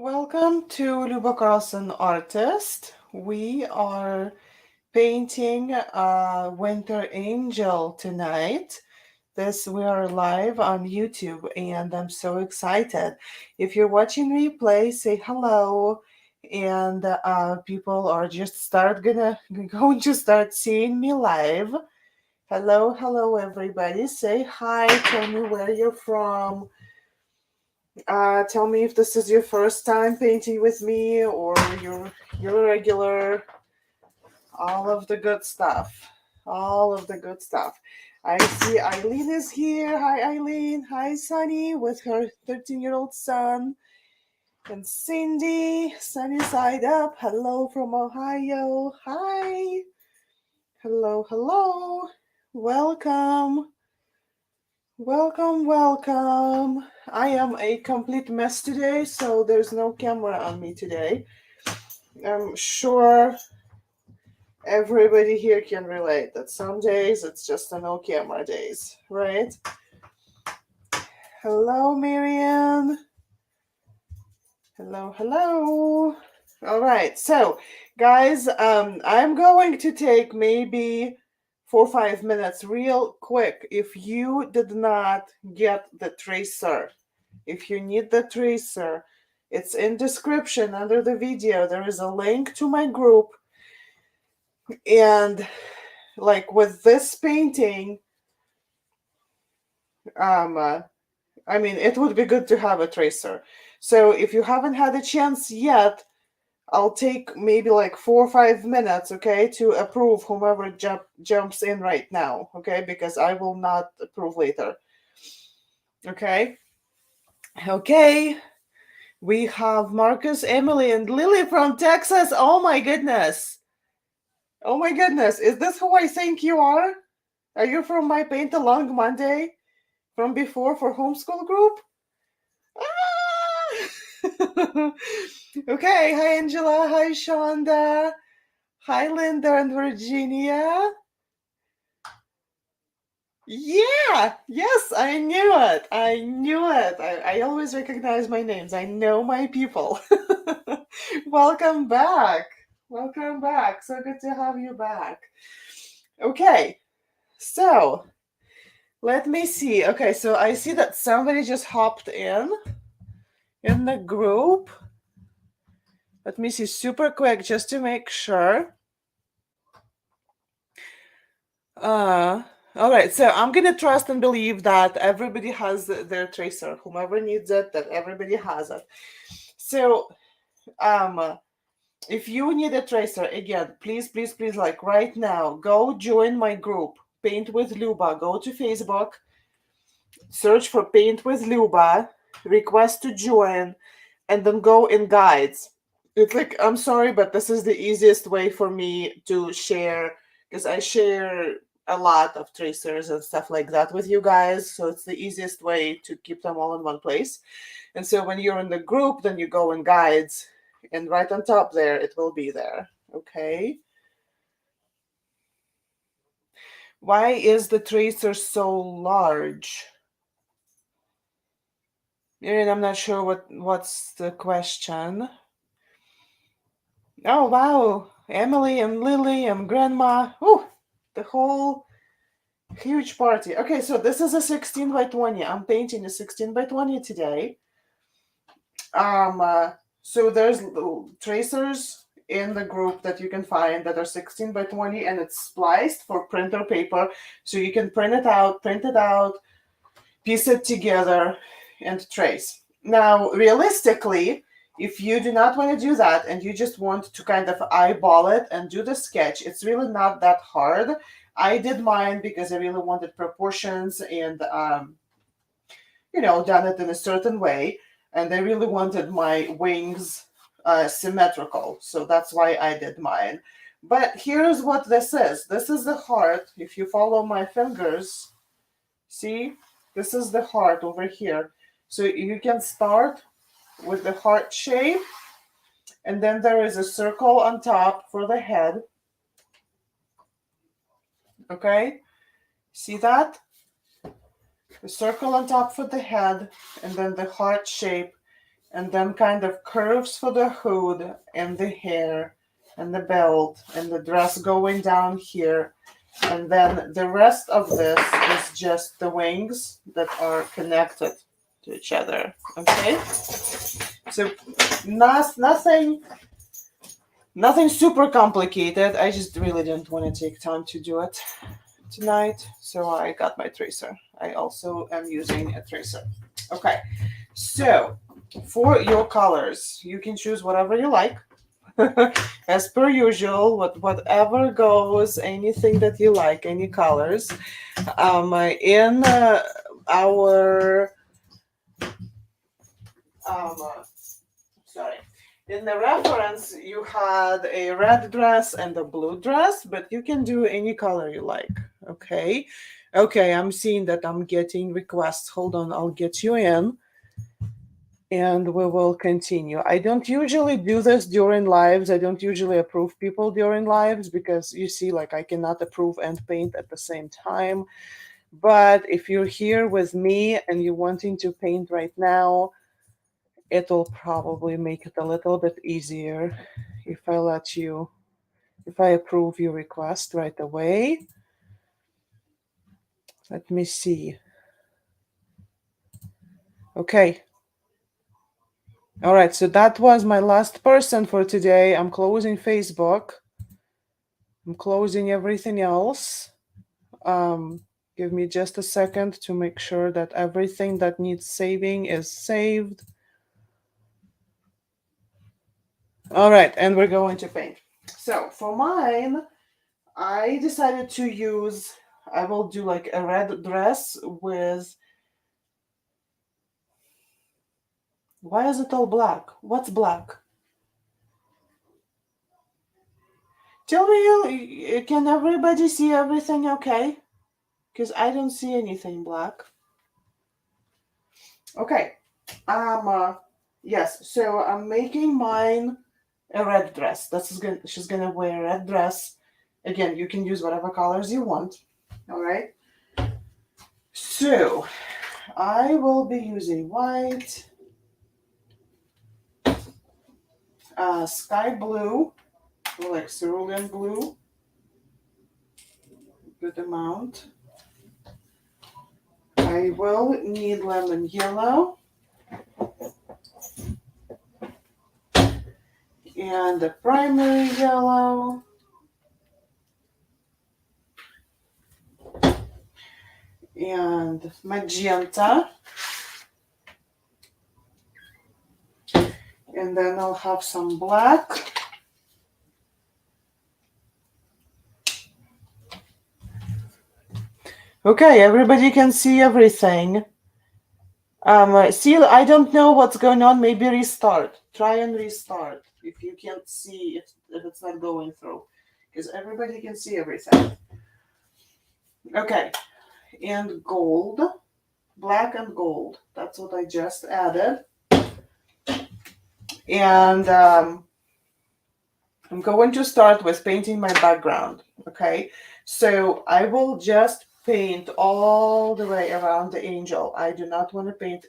Welcome to Luba Carlson Artist. We are painting a Winter Angel tonight. We are live on YouTube and I'm so excited. If you're watching replay, say hello. And people are just going to start seeing me live. Hello, everybody. Say hi. Tell me where you're from. Tell me if this is your first time painting with me or you're regular. All of the good stuff. All of the good stuff. I see Eileen is here. Hi, Eileen. Hi, Sunny, with her 13-year-old son. And Cindy, sunny side up. Hello from Ohio. Hi. Hello. Welcome. Welcome. I am a complete mess today, so there's no camera on me today. I'm sure everybody here can relate that some days it's just a no camera days, right? Hello, Marianne. Hello. All right, so guys, I'm going to take maybe 4 or 5 minutes real quick. If you did not get the tracer, if you need the tracer, it's in description under the video. There is a link to my group. And like with this painting, it would be good to have a tracer. So if you haven't had a chance yet, I'll take maybe like 4 or 5 minutes, okay, to approve whomever jumps in right now, okay, because I will not approve later. Okay, we have Marcus, Emily, and Lily from Texas. Oh my goodness, is this who I think you are? Are you from my Paint Along Monday from before for homeschool group? Ah! Okay, hi Angela, hi Shonda, hi Linda and Virginia. Yeah, yes, I knew it. I always recognize my names. I know my people. Welcome back. So good to have you back. Okay, so let me see. Okay, so I see that somebody just hopped in the group. Let me see super quick just to make sure. All right, so I'm gonna trust and believe that everybody has their tracer. Whomever needs it, that everybody has it. So, if you need a tracer, again, please, like right now, go join my group, Paint with Luba. Go to Facebook, search for Paint with Luba, request to join, and then go in guides. It's like, I'm sorry, but this is the easiest way for me to share, because I share a lot of tracers and stuff like that with you guys. So it's the easiest way to keep them all in one place. And so when you're in the group, then you go in guides, and right on top there, it will be there. Okay. Why is the tracer so large? Miriam, I'm not sure what's the question. Oh, wow. Emily and Lily and Grandma. Oh, the whole huge party. Okay, so this is a 16 by 20. I'm painting a 16 by 20 today. So there's tracers in the group that you can find that are 16 by 20, and it's spliced for printer paper. So you can print it out, piece it together, and trace. Now, realistically, if you do not want to do that and you just want to kind of eyeball it and do the sketch, it's really not that hard. I did mine because I really wanted proportions and, done it in a certain way. And I really wanted my wings symmetrical. So that's why I did mine. But here's what this is. This is the heart. If you follow my fingers, see, this is the heart over here. So you can start with the heart shape, and then there is a circle on top for the head. Okay, see that? The circle on top for the head, and then the heart shape and then kind of curves for the hood and the hair and the belt and the dress going down here. And then the rest of this is just the wings that are connected to each other. Okay? So nothing super complicated. I just really didn't want to take time to do it tonight. So I got my tracer. I also am using a tracer. Okay. So for your colors, you can choose whatever you like. As per usual, whatever goes, anything that you like, any colors. In our sorry, in the reference, you had a red dress and a blue dress, but you can do any color you like. Okay, okay. I'm seeing that I'm getting requests. Hold on, I'll get you in. And we will continue. I don't usually do this during lives. I don't usually approve people during lives because you see, like, I cannot approve and paint at the same time. But if you're here with me and you're wanting to paint right now, it'll probably make it a little bit easier if I approve your request right away. Let me see. Okay. All right, so that was my last person for today. I'm closing Facebook. I'm closing everything else. Give me just a second to make sure that everything that needs saving is saved. All right, and we're going to paint. So for mine, I decided to use, I will do like a red dress with, why is it all black? What's black? Tell me, can everybody see everything okay? Because I don't see anything black. Okay, yes, so I'm making mine a red dress. She's gonna wear a red dress. Again, you can use whatever colors you want. All right. So I will be using white, sky blue, like cerulean blue, good amount. I will need lemon yellow and a primary yellow. And magenta. And then I'll have some black. Okay, everybody can see everything. See, I don't know what's going on. Maybe restart. Try and restart if you can't see, if it's not going through. Because everybody can see everything. Okay, and gold. Black and gold. That's what I just added. And I'm going to start with painting my background. Okay, so I will just paint all the way around the angel. I do not want to paint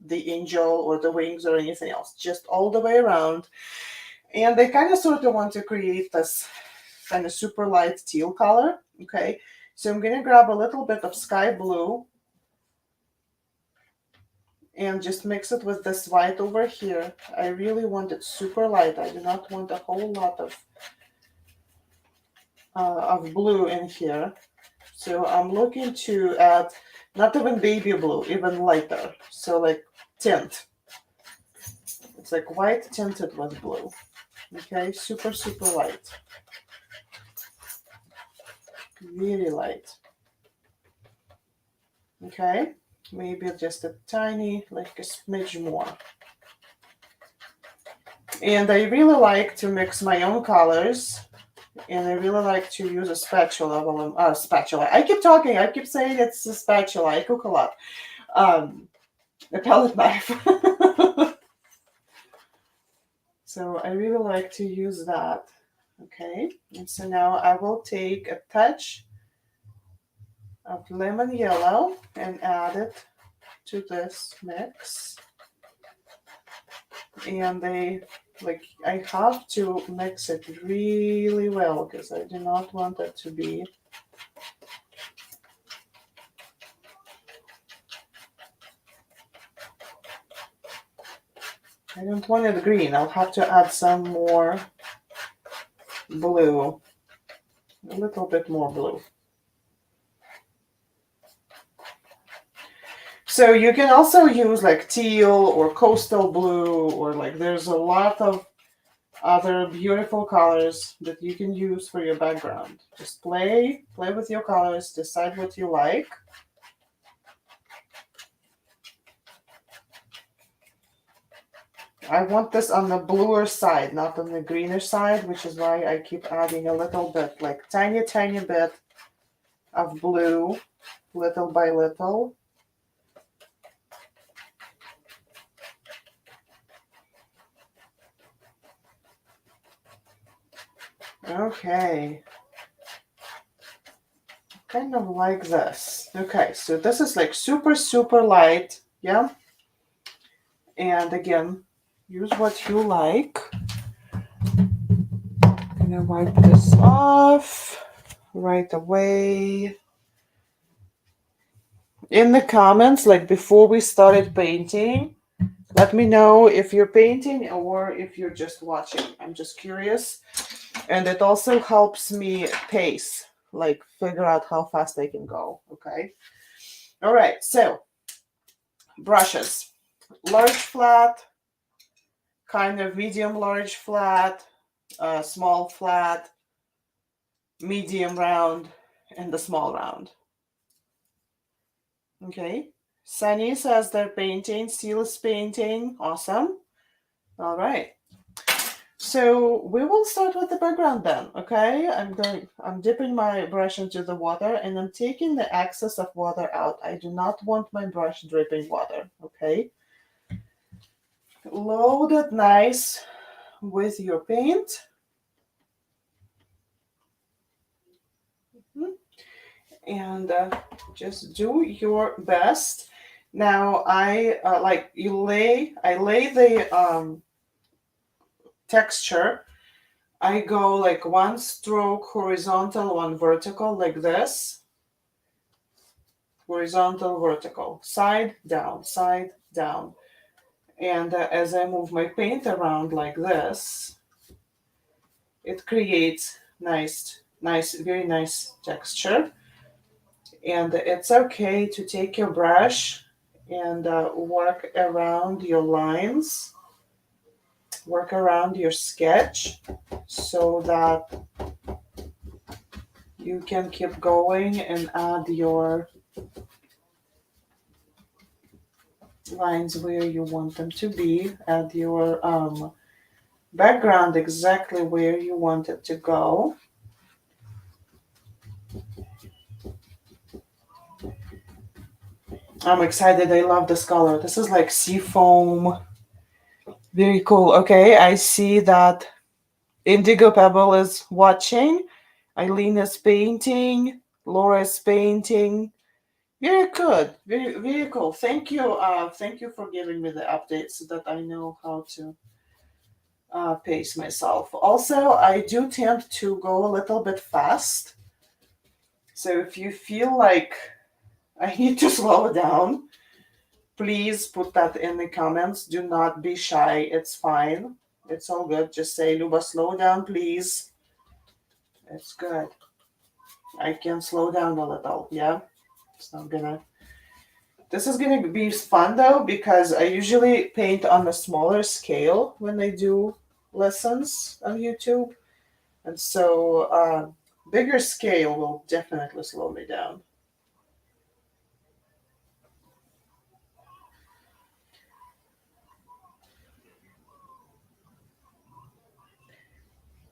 the angel or the wings or anything else, just all the way around. And I kind of sort of want to create this kind of super light teal color. Okay, so I'm going to grab a little bit of sky blue and just mix it with this white over here. I really want it super light. I do not want a whole lot of blue in here. So I'm looking to add not even baby blue, even lighter. So like tint. It's like white tinted with blue. Okay, super, super light. Really light. Okay, maybe just a tiny, like a smidge more. And I really like to mix my own colors. And I really like to use a spatula. Spatula. I keep talking. I keep saying it's a spatula. I cook a lot. A palette knife. So I really like to use that. Okay. And so now I will take a touch of lemon yellow and add it to this mix. and I have to mix it really well because I do not want it to be. I don't want it green. I'll have to add some more blue, a little bit more blue. So you can also use like teal or coastal blue, or like there's a lot of other beautiful colors that you can use for your background. Just play with your colors, decide what you like. I want this on the bluer side, not on the greener side, which is why I keep adding a little bit, like tiny bit of blue, little by little. Okay. Kind of like this. Okay, so this is like super light, yeah? And again, use what you like. I'm gonna wipe this off right away. In the comments, like before we started painting, let me know if you're painting or if you're just watching. I'm just curious. And it also helps me pace, like figure out how fast I can go, okay? All right, so brushes. Large flat, kind of medium large flat, small flat, medium round, and the small round. Okay. Sunny says they're painting. Seal is painting. Awesome. All right. So we will start with the background then. Okay. I'm dipping my brush into the water and I'm taking the excess of water out. I do not want my brush dripping water. Okay. Load it nice with your paint. And just do your best. Now I lay the texture. I go like one stroke horizontal, one vertical, like this. Horizontal, vertical, side down, and as I move my paint around like this, it creates very nice texture. And it's okay to take your brush and work around your lines, work around your sketch so that you can keep going and add your lines where you want them to be, add your background exactly where you want it to go. I'm excited. I love this color. This is like sea foam. Very cool. Okay, I see that Indigo Pebble is watching. Eileen is painting. Laura is painting. Very good. Very cool. Thank you. Thank you for giving me the update so that I know how to pace myself. Also, I do tend to go a little bit fast. So if you feel like I need to slow down, please put that in the comments. Do not be shy. It's fine. It's all good. Just say, Luba, slow down, please. It's good. I can slow down a little. Yeah. It's not gonna. This is gonna be fun though, because I usually paint on a smaller scale when I do lessons on YouTube. And so bigger scale will definitely slow me down.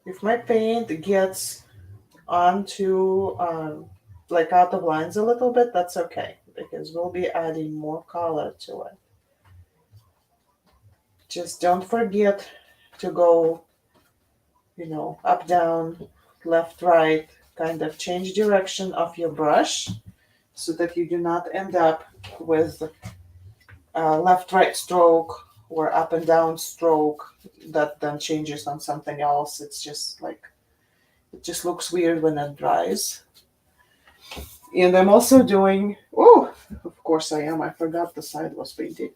If my paint gets onto like out of lines a little bit, that's okay because we'll be adding more color to it. Just don't forget to go, up, down, left, right, kind of change direction of your brush so that you do not end up with a left, right stroke or up and down stroke that then changes on something else. It's just like, it just looks weird when it dries. And I'm also doing, oh, of course I am. I forgot the side was painted.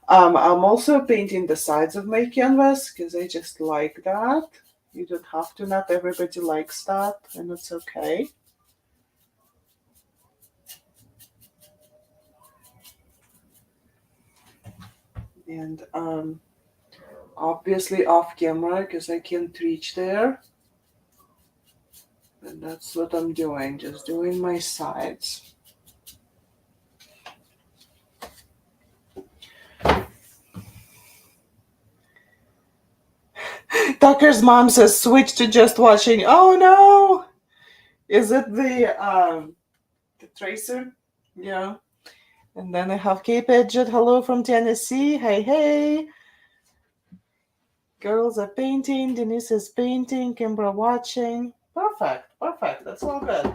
I'm also painting the sides of my canvas because I just like that. You don't have to, not everybody likes that, and it's okay. And obviously off camera because I can't reach there. And that's what I'm doing, just doing my sides. Tucker's mom says switch to just watching. Oh no! Is it the tracer? Yeah. And then I have Kate Paget. Hello from Tennessee. Hey, hey. Girls are painting. Denise is painting. Kimbra watching. Perfect. Perfect. That's all good.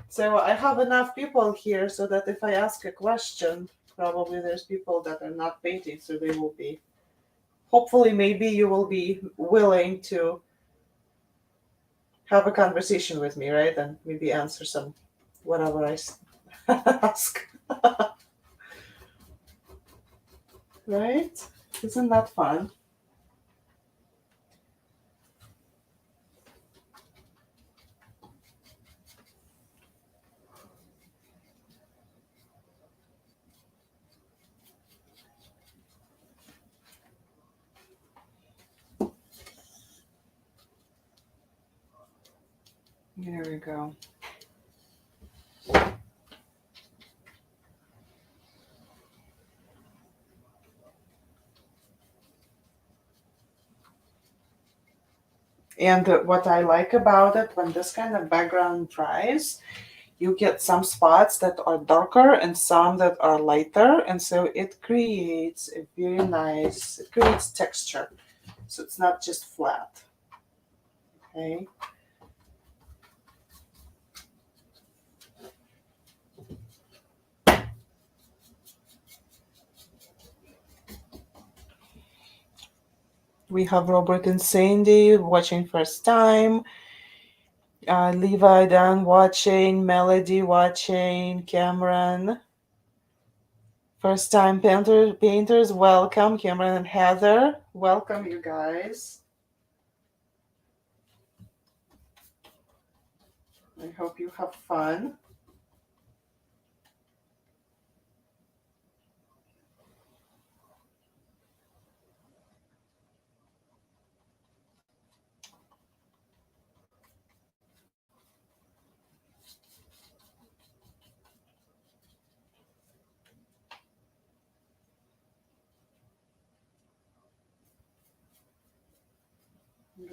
So I have enough people here so that if I ask a question, probably there's people that are not painting, so they will be. Hopefully, maybe you will be willing to have a conversation with me, right? And maybe answer some whatever I ask. Right? Isn't that fun? There we go. And what I like about it, when this kind of background dries, you get some spots that are darker and some that are lighter. And so it creates a very nice, it creates texture. So it's not just flat. Okay. We have Robert and Sandy watching first time. Levi Dan watching. Melody watching. Cameron. First time painters, welcome. Cameron and Heather, welcome you guys. I hope you have fun.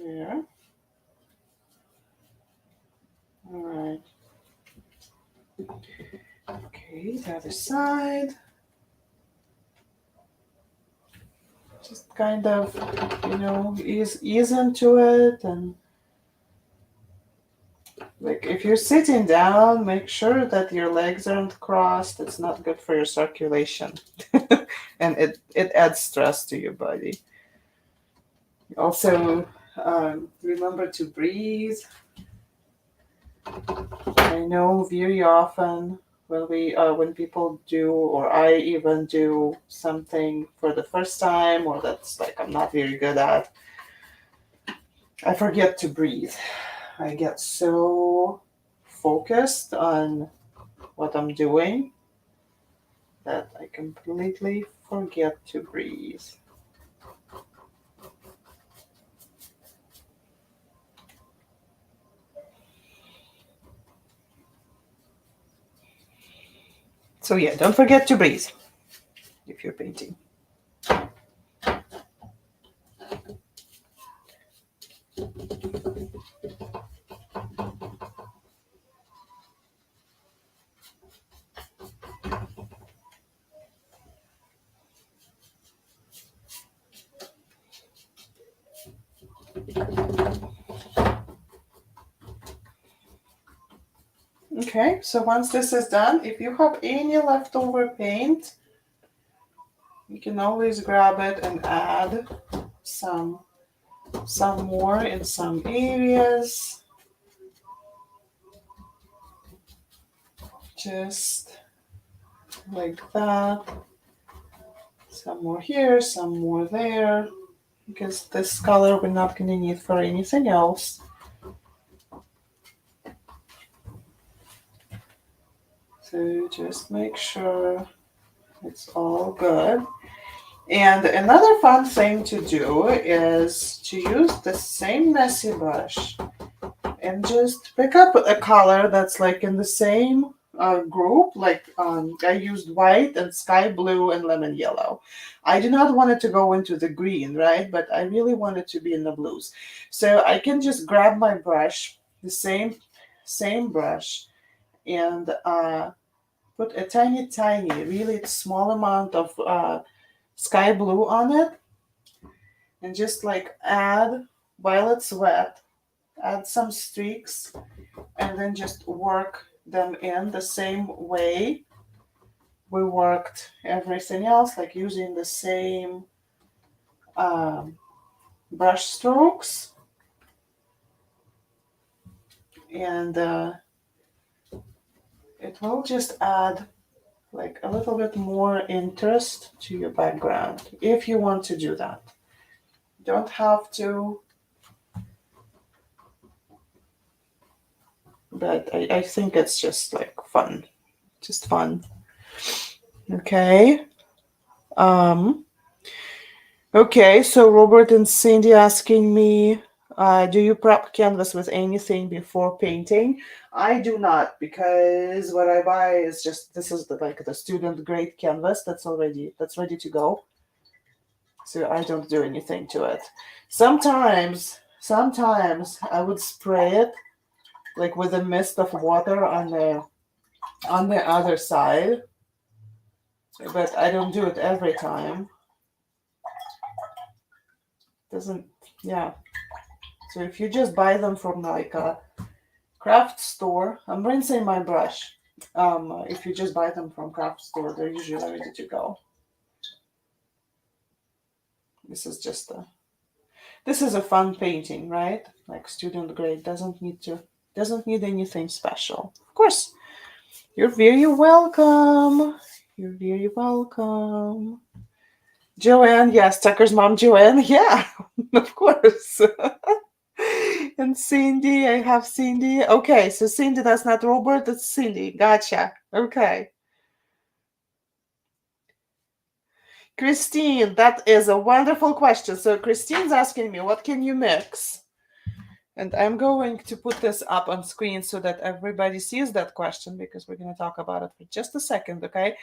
There. All right. Okay, the other side. Just kind of, ease into it, and like if you're sitting down, make sure that your legs aren't crossed. It's not good for your circulation, and it adds stress to your body. Also, remember to breathe. I know very often when people do, or I even do something for the first time, or that's like I'm not very good at, I forget to breathe. I get so focused on what I'm doing that I completely forget to breathe. So yeah, don't forget to breathe if you're painting. Okay, so once this is done, if you have any leftover paint, You can always grab it and add some more in some areas. Just like that. Some more here, some more there. Because this color we're not going to need for anything else. So just make sure it's all good. And another fun thing to do is to use the same messy brush and just pick up a color that's like in the same group. Like I used white and sky blue and lemon yellow. I do not want it to go into the green, right? But I really want it to be in the blues. So I can just grab my brush, the same brush, and put a tiny, really small amount of sky blue on it, and just like add while it's wet, add some streaks, and then just work them in the same way we worked everything else, like using the same um, brush strokes. And it will just add like a little bit more interest to your background if you want to do that. You don't have to, but I think it's just like fun. Just fun. Okay. Um, okay, so Robert and Cindy asking me, do you prep canvas with anything before painting? I do not, because what I buy is just, this is like the student grade canvas that's ready to go. So I don't do anything to it. Sometimes I would spray it like with a mist of water on the other side, but I don't do it every time. Doesn't, yeah. So if you just buy them from like a craft store, I'm rinsing my brush. If you just buy them from craft store, they're usually ready to go. This is just this is a fun painting, right? Like student grade doesn't need anything special. Of course, you're very welcome. You're very welcome. Joanne, yes, Tucker's mom, Joanne. Yeah, of course. And Cindy, I have Cindy. Okay, so Cindy, that's not Robert, that's Cindy. Gotcha. Okay. Christine, that is a wonderful question. So Christine's asking me, what can you mix? And I'm going to put this up on screen so that everybody sees that question, because we're going to talk about it for just a second, okay?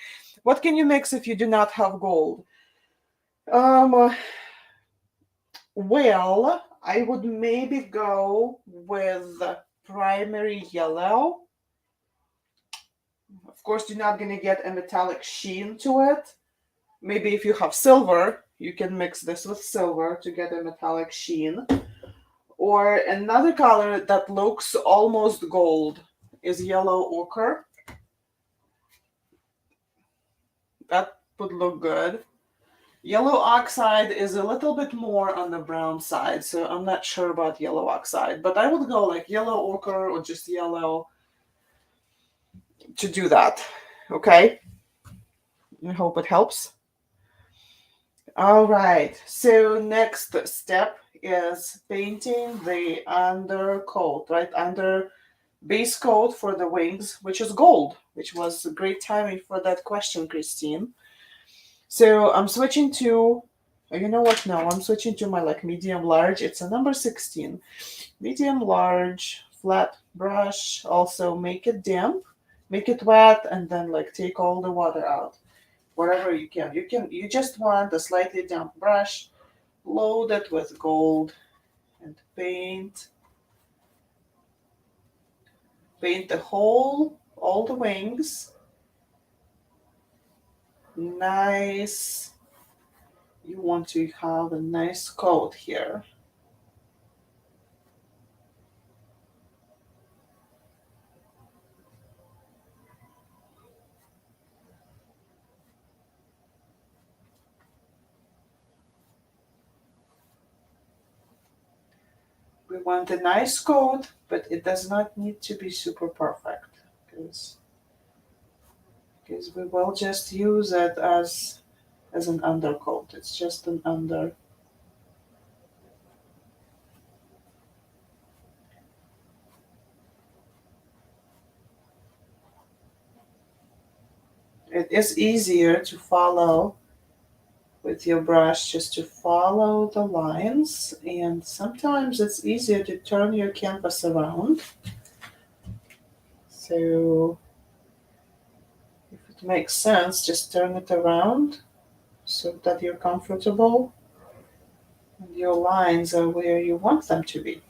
What can you mix if you do not have gold? Well, I would maybe go with primary yellow. Of course, you're not going to get a metallic sheen to it. Maybe if you have silver, you can mix this with silver to get a metallic sheen. Or another color that looks almost gold is yellow ochre. That would look good. Yellow oxide is a little bit more on the brown side, so I'm not sure about yellow oxide, but I would go like yellow ochre or just yellow to do that. Okay? I hope it helps. All right, so next step is painting the undercoat, right? Under base coat for the wings, which is gold, which was a great timing for that question, Christine. So I'm switching to, you know what? No, I'm switching to my like medium large. It's a number 16. Medium large, flat brush. Also make it damp, make it wet, and then like take all the water out. Wherever you can. You just want a slightly damp brush, load it with gold, and paint the whole, all the wings. Nice. You want to have a nice coat here. We want a nice coat, but it does not need to be super perfect because we will just use it as an undercoat. It's just an under. It is easier to follow with your brush, just to follow the lines, and sometimes it's easier to turn your canvas around. So if it makes sense, just turn it around so that you're comfortable and your lines are where you want them to be.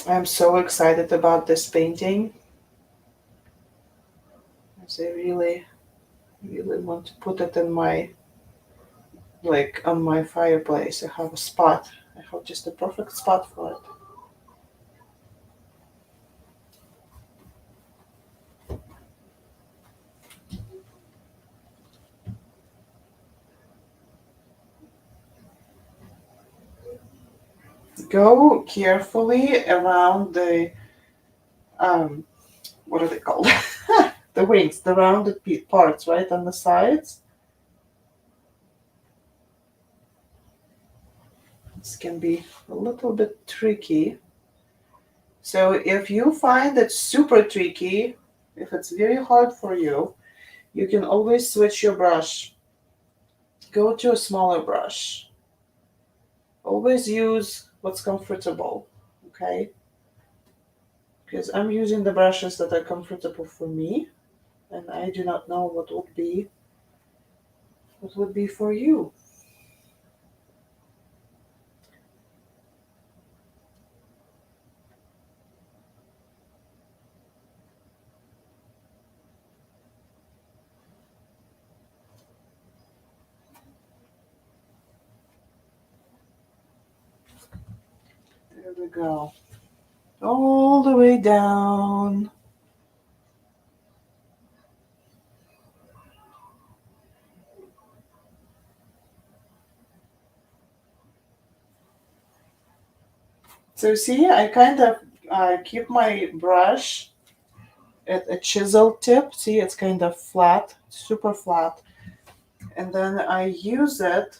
I'm so excited about this painting. As I really, really want to put it in my, like, on my fireplace. I have a spot. I have just a perfect spot for it. Go carefully around the, um, what are they called? The wings, the rounded parts, right, on the sides. This can be a little bit tricky. So if you find it super tricky, if it's very hard for you, you can always switch your brush. Go to a smaller brush. Always use what's comfortable, okay? Because I'm using the brushes that are comfortable for me, and I do not know what would be for you. There we go. All the way down. So see, I kind of keep my brush at a chisel tip. See, it's kind of flat, super flat. And then I use that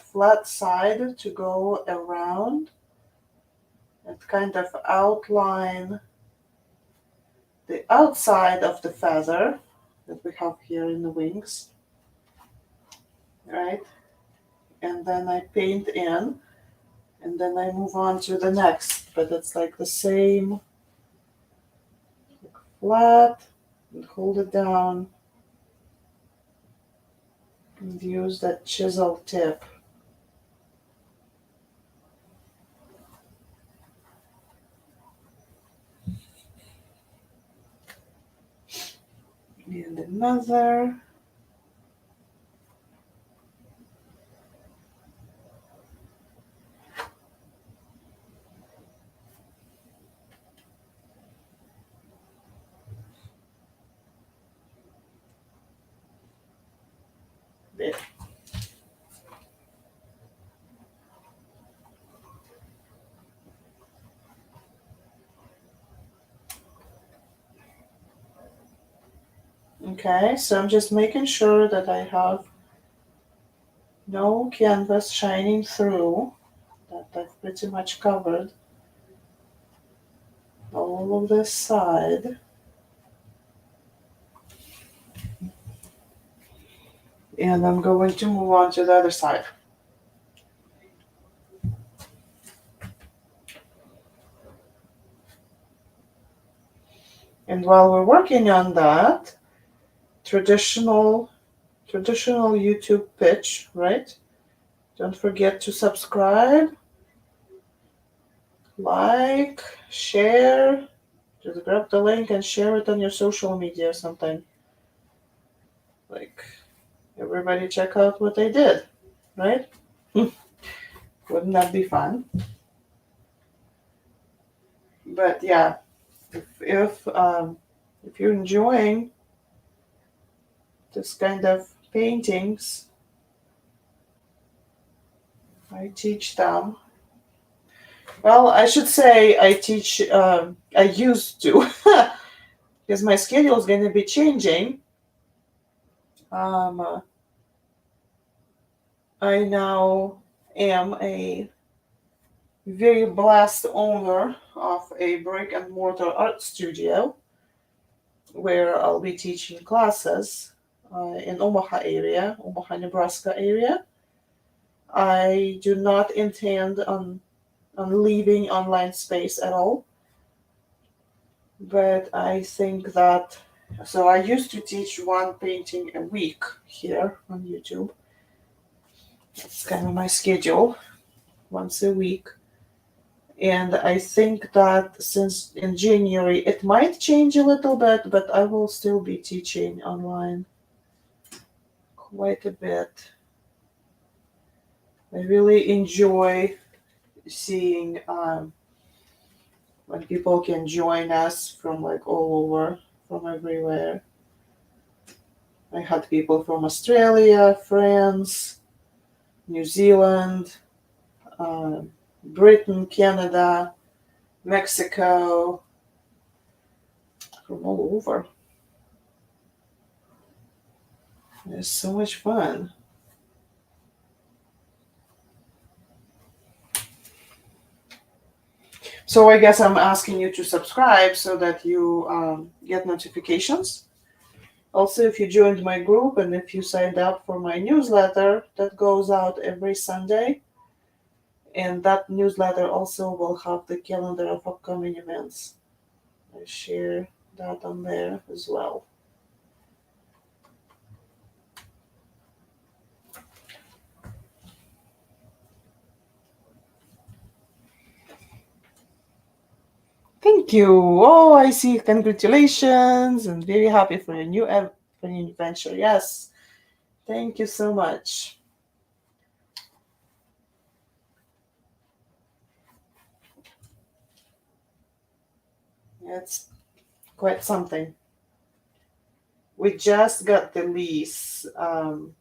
flat side to go around and kind of outline the outside of the feather that we have here in the wings, right? And then I paint in, and then I move on to the next. But it's like the same, flat, and hold it down, and use that chisel tip. And another. There. Okay, so I'm just making sure that I have no canvas shining through, that I've pretty much covered all of this side. And I'm going to move on to the other side. And while we're working on that, traditional YouTube pitch, right? Don't forget to subscribe, like, share. Just grab the link and share it on your social media or something. Like, everybody check out what I did, right? Wouldn't that be fun? But yeah, if you're enjoying this kind of paintings. I teach them. Well, I should say I teach, I used to, because my schedule is going to be changing. Um, I now am a very blessed owner of a brick and mortar art studio where I'll be teaching classes in Omaha, Nebraska area. I do not intend on leaving online space at all, but I think that so I used to teach one painting a week here on YouTube. That's kind of my schedule, once a week. And I think that since in January it might change a little bit, but I will still be teaching online quite a bit. I really enjoy seeing when people can join us from like all over, from everywhere. I had people from Australia, France, New Zealand, uh, Britain, Canada, Mexico, from all over. It's so much fun. So I guess I'm asking you to subscribe so that you get notifications. Also, if you joined my group and if you signed up for my newsletter that goes out every Sunday, and that newsletter also will have the calendar of upcoming events. I share that on there as well. Thank you. Oh, I see. Congratulations and very happy for your for your new venture. Yes. Thank you so much. It's quite something. We just got the lease on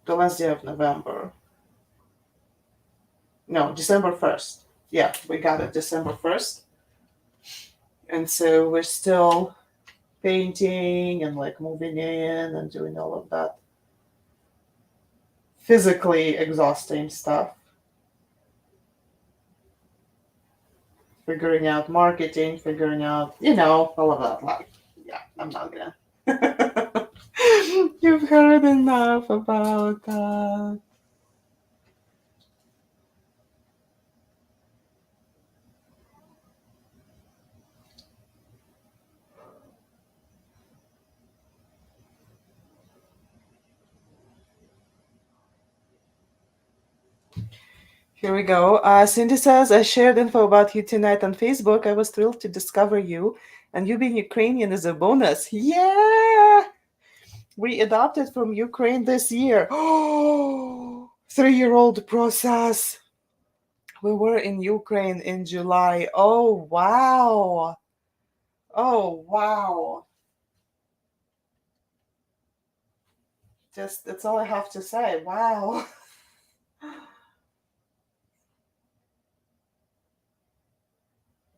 the last day of November. No, December 1st. Yeah, we got it December 1st. And so we're still painting and like moving in and doing all of that physically exhausting stuff. Figuring out marketing, figuring out, all of that. Like, yeah, I'm not gonna. You've heard enough about that. Here we go. Cindy says, I shared info about you tonight on Facebook. I was thrilled to discover you, and you being Ukrainian is a bonus. Yeah! We adopted from Ukraine this year. Oh, 3-year-old process. We were in Ukraine in July. Oh, wow. Oh, wow. Just, that's all I have to say. Wow.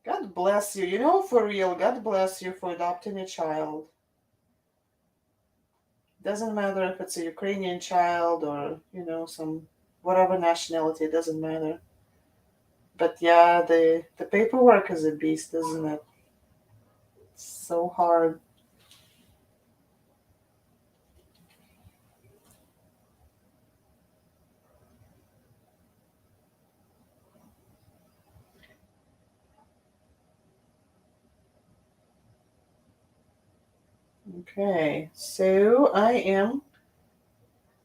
God bless you. For real, God bless you for adopting a child. Doesn't matter if it's a Ukrainian child or, some whatever nationality, it doesn't matter. But yeah, the paperwork is a beast, isn't it? It's so hard. Okay, so I am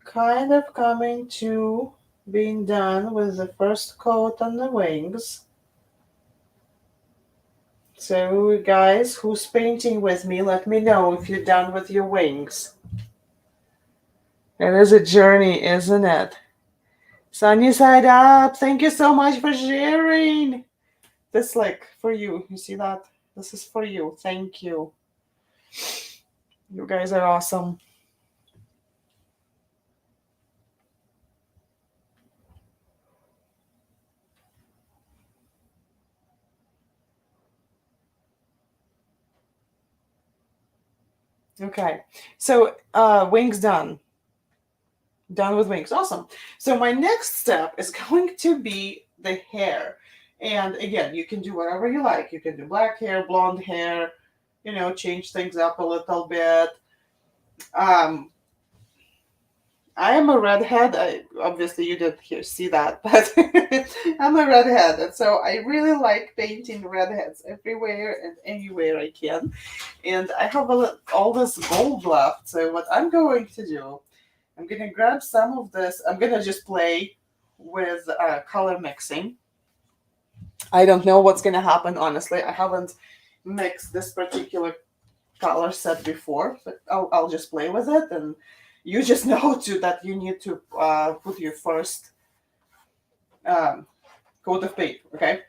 kind of coming to being done with the first coat on the wings. So, guys, who's painting with me, let me know if you're done with your wings. It is a journey, isn't it? Sunny side up. Thank you so much for sharing. This, like, for you. You see that? This is for you. Thank you. You guys are awesome. Okay. So wings done. Done with wings. Awesome. So my next step is going to be the hair. And again, you can do whatever you like. You can do black hair, blonde hair, change things up a little bit. Um, I am a redhead. Obviously you didn't see that, but I'm a redhead, and so I really like painting redheads everywhere and anywhere I can. And I have all this gold left. So what I'm going to do, I'm gonna grab some of this. I'm gonna just play with color mixing. I don't know what's gonna happen, honestly. I haven't mixed this particular color set before, but I'll just play with it, and you just know too that you need to put your first um, coat of paint. Okay,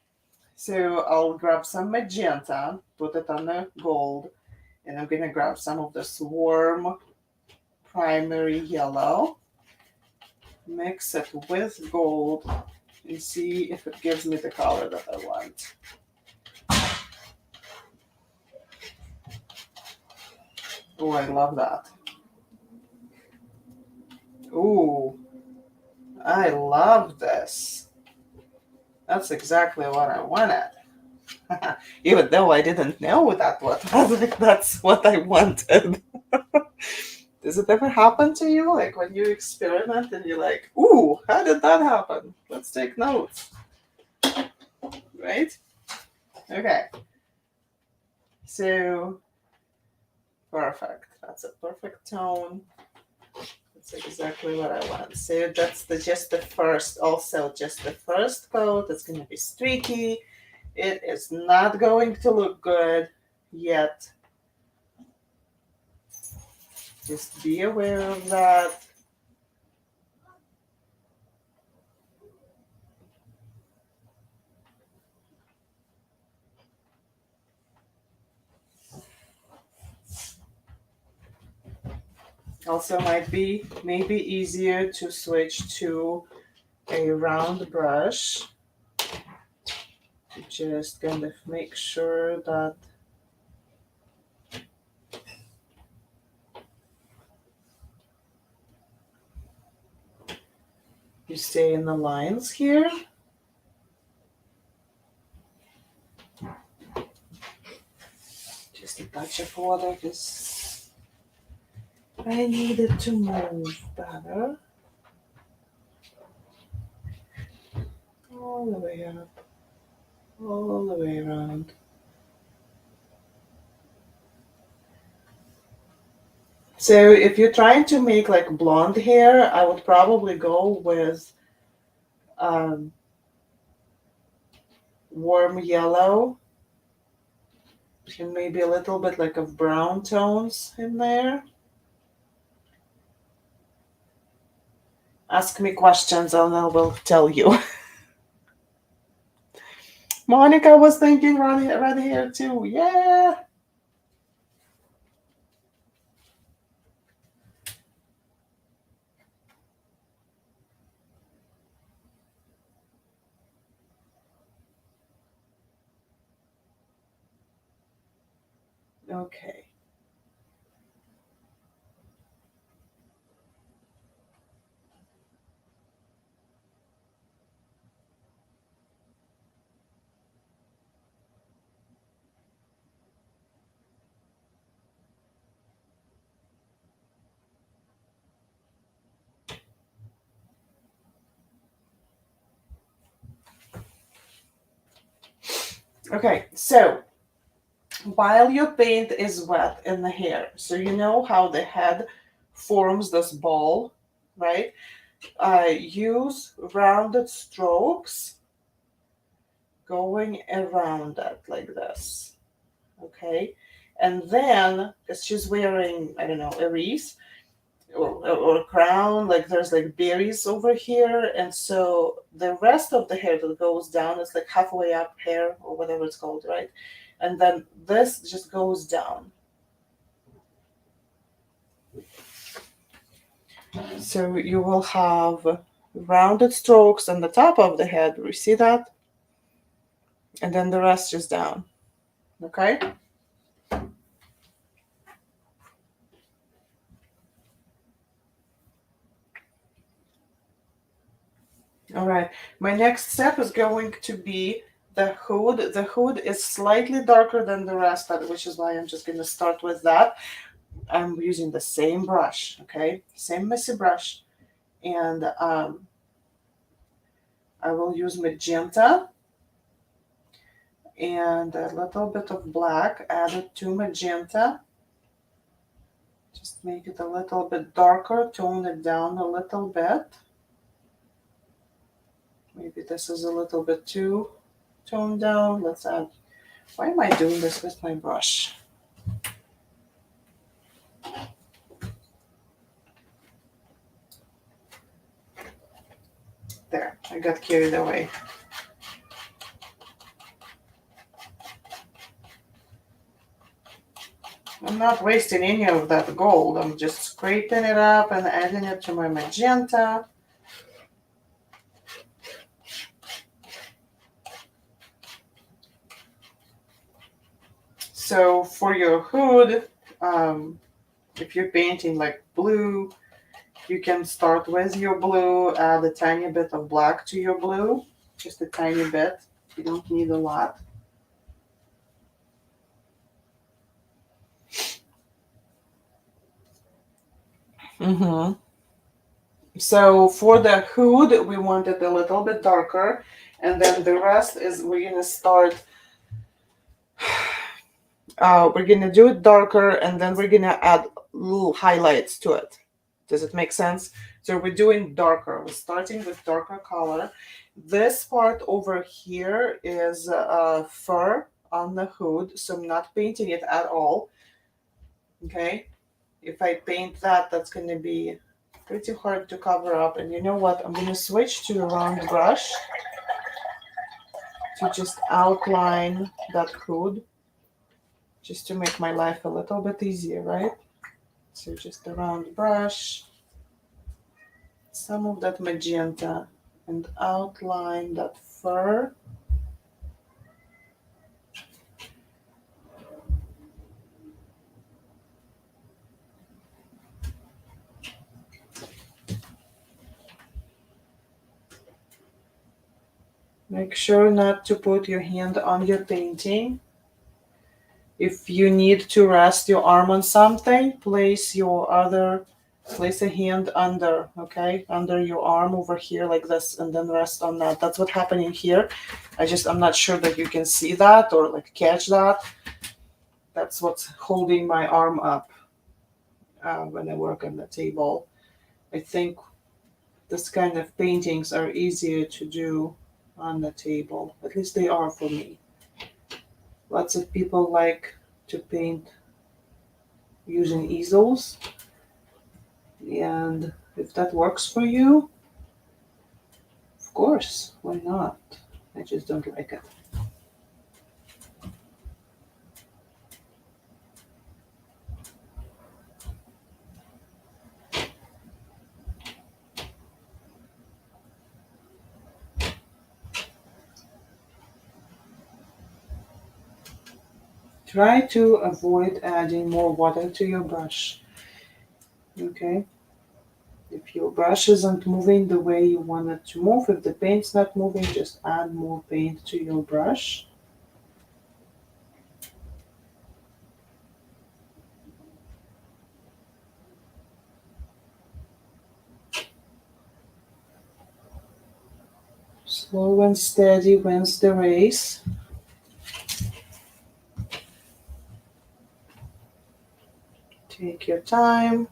so I'll grab some magenta, put it on the gold, and I'm gonna grab some of this warm primary yellow, mix it with gold, and see if it gives me the color that I want. Oh, I love that. Ooh, I love this. That's exactly what I wanted. Even though I didn't know that's what I wanted. Does it ever happen to you? Like when you experiment and you're like, ooh, how did that happen? Let's take notes. Right? Okay. So perfect. That's a perfect tone. That's exactly what I want. So that's just the first, also just the first coat. It's gonna be streaky. It is not going to look good yet. Just be aware of that. Also might be maybe easier to switch to a round brush. Just kind of make sure that you stay in the lines here. Just a touch of water because I need it to move better. All the way up, all the way around. So if you're trying to make like blonde hair, I would probably go with um, warm yellow and maybe a little bit like of brown tones in there. Ask me questions and I will tell you. Monica was thinking red hair too. Yeah. Okay. Okay, so while your paint is wet in the hair, so you know how the head forms this ball, right? Use rounded strokes going around it like this, okay? And then, because she's wearing, I don't know, a wreath or a crown, like there's like berries over here. And so the rest of the hair that goes down is like halfway up hair or whatever it's called, right? and then this just goes down. So you will have rounded strokes on the top of the head. We see that? And then the rest is down. Okay? All right. My next step is going to be the hood. The hood is slightly darker than the rest, which is why I'm just going to start with that. I'm using the same brush, okay? Same messy brush. And I will use magenta and a little bit of black added to magenta. Just make it a little bit darker, tone it down a little bit. Maybe this is a little bit too toned down. Let's add, why am I doing this with my brush? There, I got carried away. I'm not wasting any of that gold. I'm just scraping it up and adding it to my magenta. So for your hood, if you're painting like blue, you can start with your blue, add a tiny bit of black to your blue, just a tiny bit. You don't need a lot. Mm-hmm. So for the hood, we want it a little bit darker, and then the rest is we're gonna start. We're gonna do it darker, and then we're gonna add little highlights to it. Does it make sense? So we're doing darker. We're starting with darker color. This part over here is fur on the hood, so I'm not painting it at all. Okay, if I paint that, that's gonna be pretty hard to cover up. And you know what? I'm gonna switch to a round brush to just outline that hood, just to make my life a little bit easier, right? So just a round brush, some of that magenta, and outline that fur. Make sure not to put your hand on your painting. If you need to rest your arm on something, place a hand under, okay? Under your arm over here like this, and then rest on that. That's what's happening here. I'm not sure that you can see that or like catch that. That's what's holding my arm up when I work on the table. I think this kind of paintings are easier to do on the table. At least they are for me. Lots of people like to paint using easels. And if that works for you, of course, why not? I just don't like it. Try to avoid adding more water to your brush. Okay? If your brush isn't moving the way you want it to move, if the paint's not moving, just add more paint to your brush. Slow and steady wins the race. Take your time.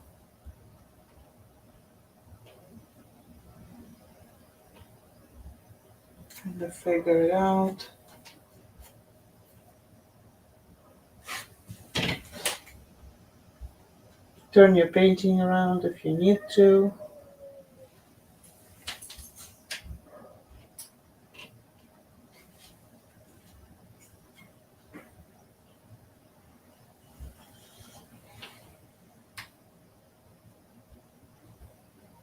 And figure it out. Turn your painting around if you need to.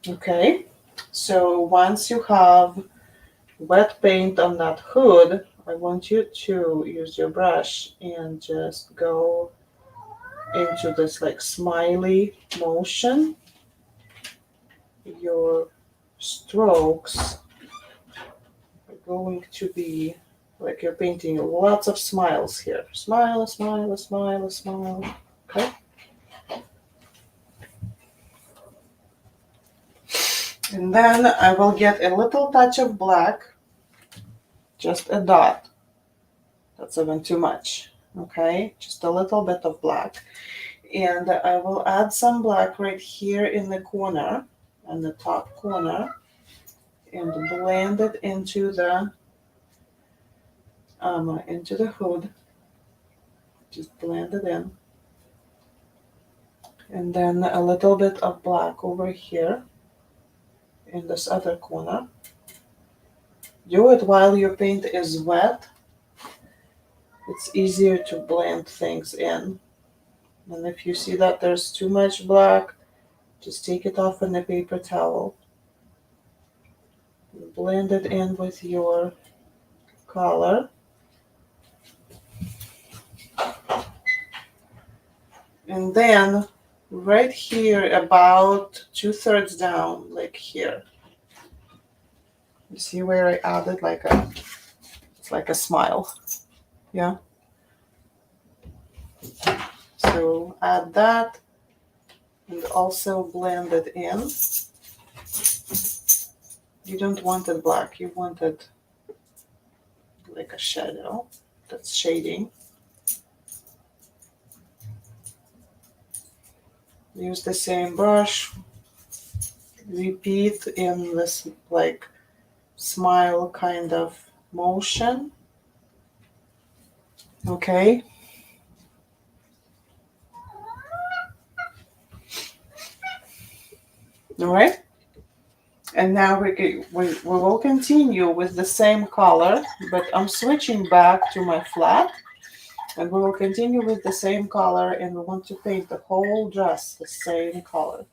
Okay, so once you have wet paint on that hood, I want you to use your brush and just go into this like smiley motion. Your strokes are going to be like you're painting lots of smiles here. Smile, smile, smile, smile. Okay. And then I will get a little touch of black, just a dot. That's even too much. Okay, just a little bit of black. And I will add some black right here in the corner, on the top corner, and blend it into the hood. Just blend it in. And then a little bit of black over here in this other corner. Do it while your paint is wet. It's easier to blend things in. And if you see that there's too much black, just take it off on a paper towel. Blend it in with your color. And then right here, about 2/3 down, like here. You see where I added it's like a smile. Yeah. So add that and also blend it in. You don't want it black, you want it like a shadow. That's shading. Use the same brush. Repeat in this like smile kind of motion. Okay. All right. And now we will continue with the same color, but I'm switching back to my flat. And we will continue with the same color, and we want to paint the whole dress the same color.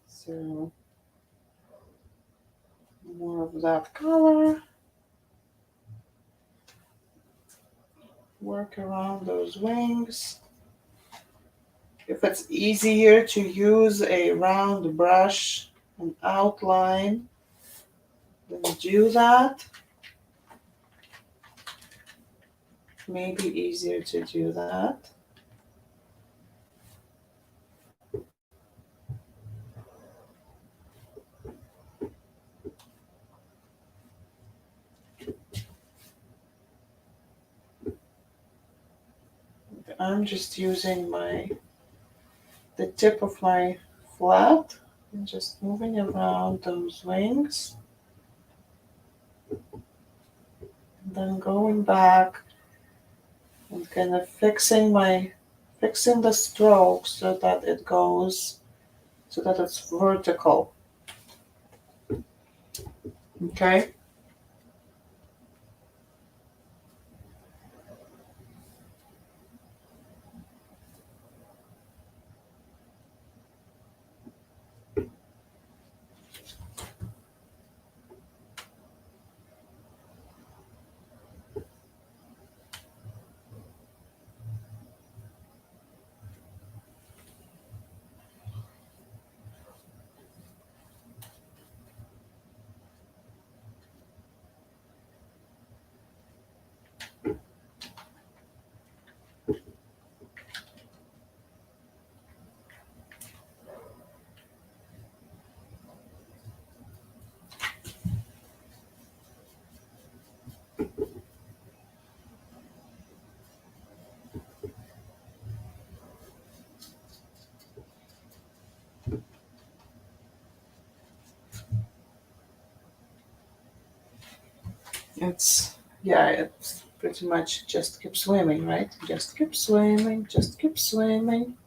So more of that color. Work around those wings. If it's easier to use a round brush and outline, then do that. Maybe easier to do that. I'm just using the tip of my flat and just moving around those wings. And then going back and kind of fixing the stroke so that it's vertical. Okay. It's pretty much just keep swimming, right? Just keep swimming, just keep swimming.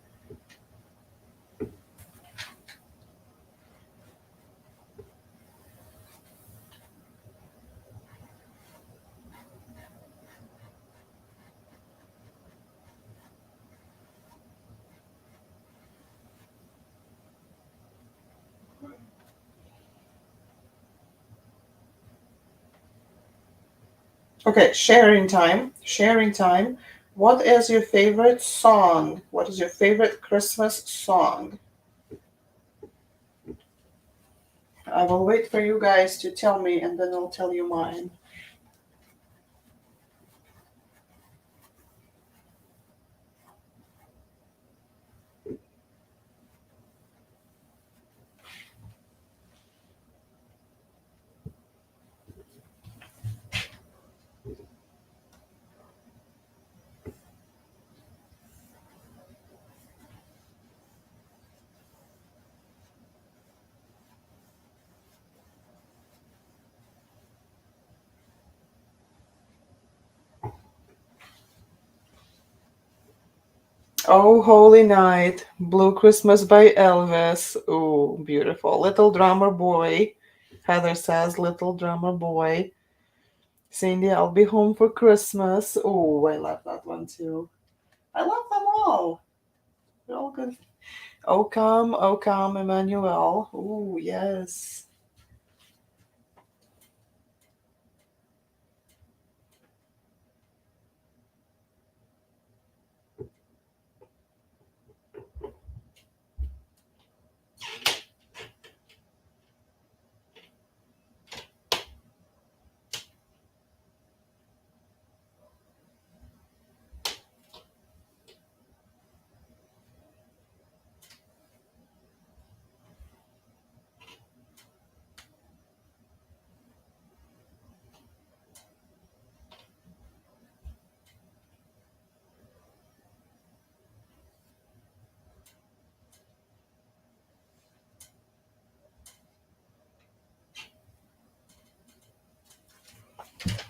Okay, sharing time. Sharing time. What is your favorite song? What is your favorite Christmas song? I will wait for you guys to tell me and then I'll tell you mine. Oh, Holy Night, Blue Christmas by Elvis. Oh, beautiful. Little Drummer Boy. Heather says, Little Drummer Boy. Cindy, I'll be home for Christmas. Oh, I love that one too. I love them all. They're all good. O come, Emmanuel. Oh, yes.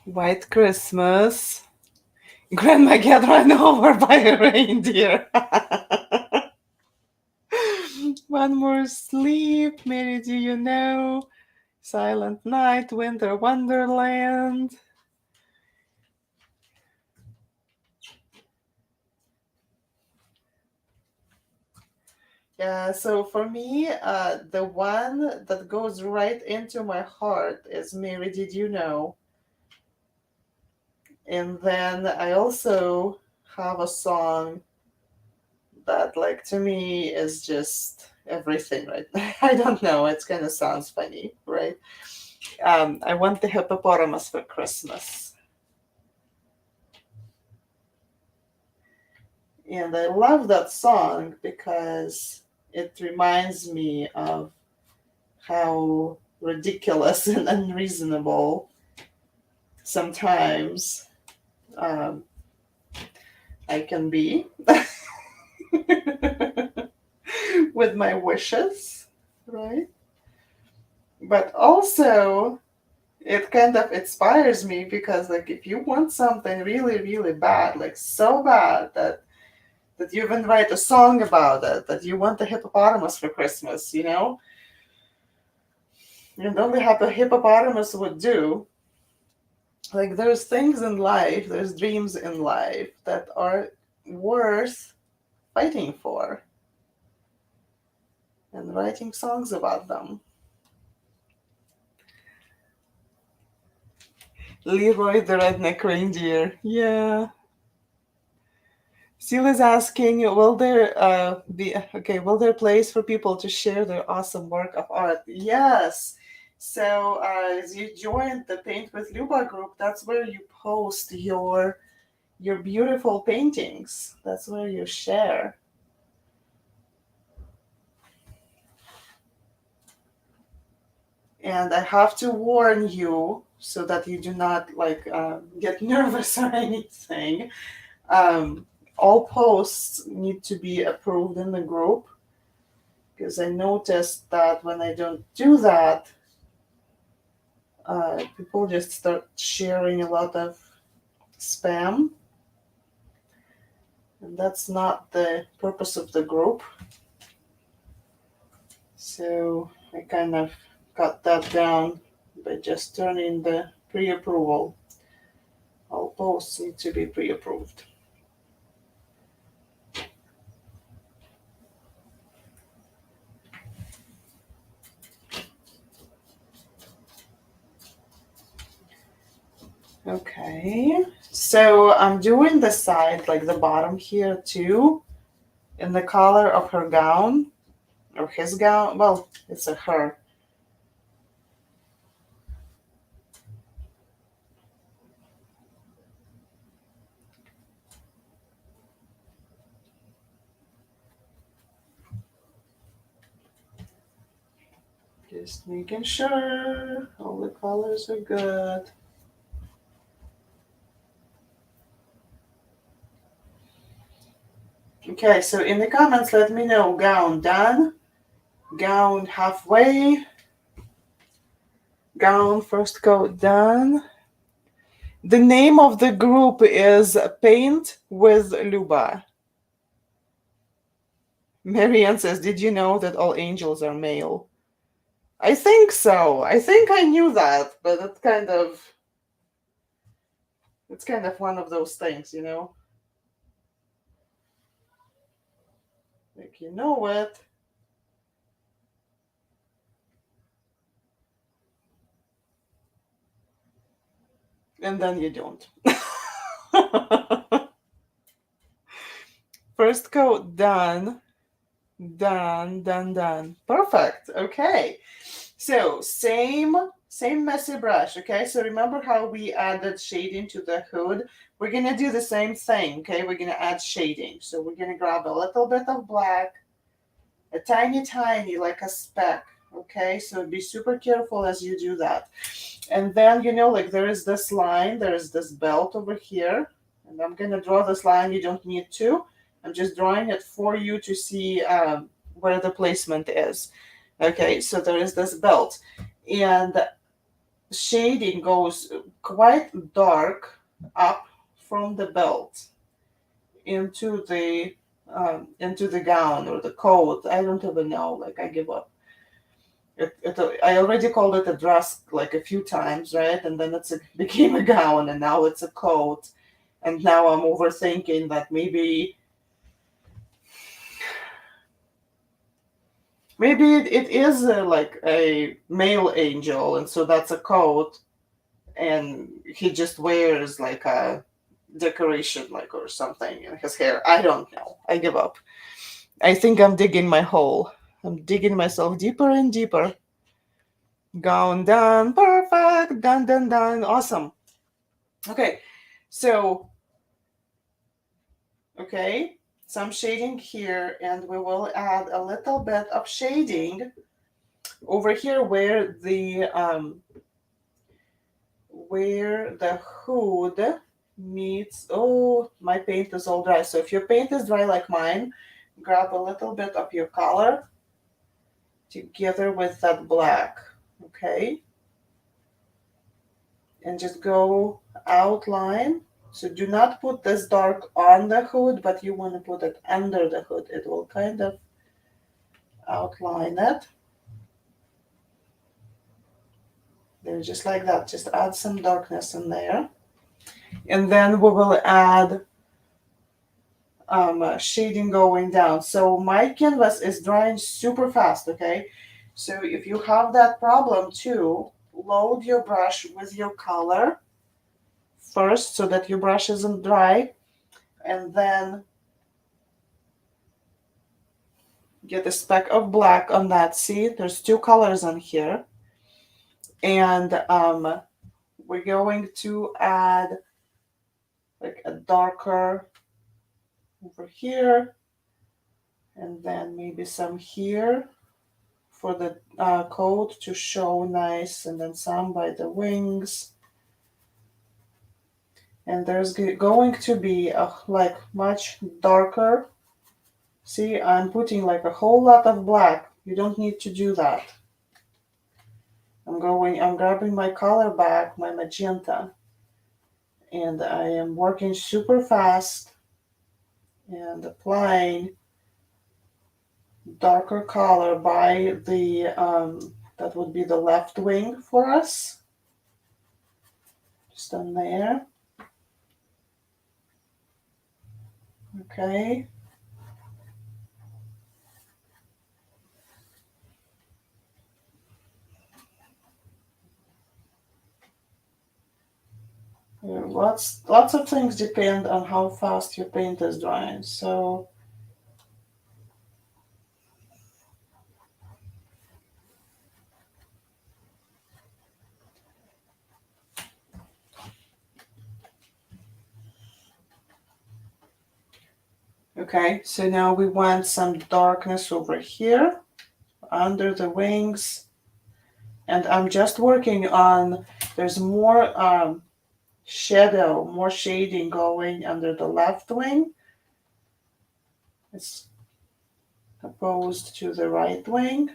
White Christmas. Grandma get run over by a reindeer. One more sleep. Mary, do you know? Silent Night, Winter Wonderland. Yeah, so for me, the one that goes right into my heart is Mary, Did You Know? And then I also have a song that, like, to me is just everything, right? I don't know, it kind of sounds funny, right? I Want the Hippopotamus for Christmas. And I love that song because it reminds me of how ridiculous and unreasonable sometimes um, I can be with my wishes, right? But also, it kind of inspires me because, like, if you want something really, really bad, like so bad that you even write a song about it, that you want a hippopotamus for Christmas, and only have a hippopotamus would do. Like, there's things in life, there's dreams in life that are worth fighting for and writing songs about them. Leroy the Redneck Reindeer. Yeah. Sela's asking, will there be okay? Will there place for people to share their awesome work of art? Yes. So as you joined the Paint with Luba group, that's where you post your beautiful paintings. That's where you share. And I have to warn you so that you do not like get nervous or anything. Um, all posts need to be approved in the group because I noticed that when I don't do that, people just start sharing a lot of spam, and that's not the purpose of the group. So I kind of got that down by just turning the pre-approval. All posts need to be pre-approved. Okay, so I'm doing the side, like the bottom here too, in the color of her gown, or his gown. Well, it's a her. Just making sure all the colors are good. Okay, so in the comments, let me know, gown done, gown halfway, gown first coat done. The name of the group is Paint with Luba. Marianne says, did you know that all angels are male? I think so. I think I knew that, but it's kind of one of those things, you know? Like you know it, and then you don't. First coat done. Done, done, done. Perfect. Okay. So same messy brush. Okay. So remember how we added shading to the hood? We're gonna do the same thing. Okay. We're gonna add shading. So we're gonna grab a little bit of black, a tiny, like a speck. Okay. So be super careful as you do that. And then like there is this line, there is this belt over here, and I'm gonna draw this line. You don't need to. I'm just drawing it for you to see where the placement is. Okay, so there is this belt, and shading goes quite dark up from the belt into the gown or the coat. I don't even know. Like I give up. I already called it a dress like a few times, right? And then became a gown, and now it's a coat. And now I'm overthinking that maybe it is like a male angel, and so that's a coat, and he just wears like a decoration, like or something in his hair. I don't know. I give up. I think I'm digging my hole. I'm digging myself deeper and deeper. Gown done, perfect, done, done, done, awesome. Okay, so okay, some shading here, and we will add a little bit of shading over here where the hood meets. Oh, my paint is all dry. So if your paint is dry like mine, grab a little bit of your color together with that black, okay? And just go outline. So do not put this dark on the hood, but you want to put it under the hood. It will kind of outline it. There, just like that. Just add some darkness in there. And then we will add shading going down. So my canvas is drying super fast, okay? So if you have that problem too, load your brush with your color first so that your brush isn't dry, and then get a speck of black on that. See, there's two colors on here. And we're going to add like a darker over here, and then maybe some here for the coat to show nice, and then some by the wings. And there's going to be a like much darker. See, I'm putting like a whole lot of black. You don't need to do that. I'm grabbing my color back, my magenta, and I am working super fast and applying darker color by the that would be the left wing for us, just on there. Okay, Lots of things depend on how fast your paint is drying. So okay, so now we want some darkness over here under the wings. And I'm just working on, there's more shadow, more shading going under the left wing. It's opposed to the right wing.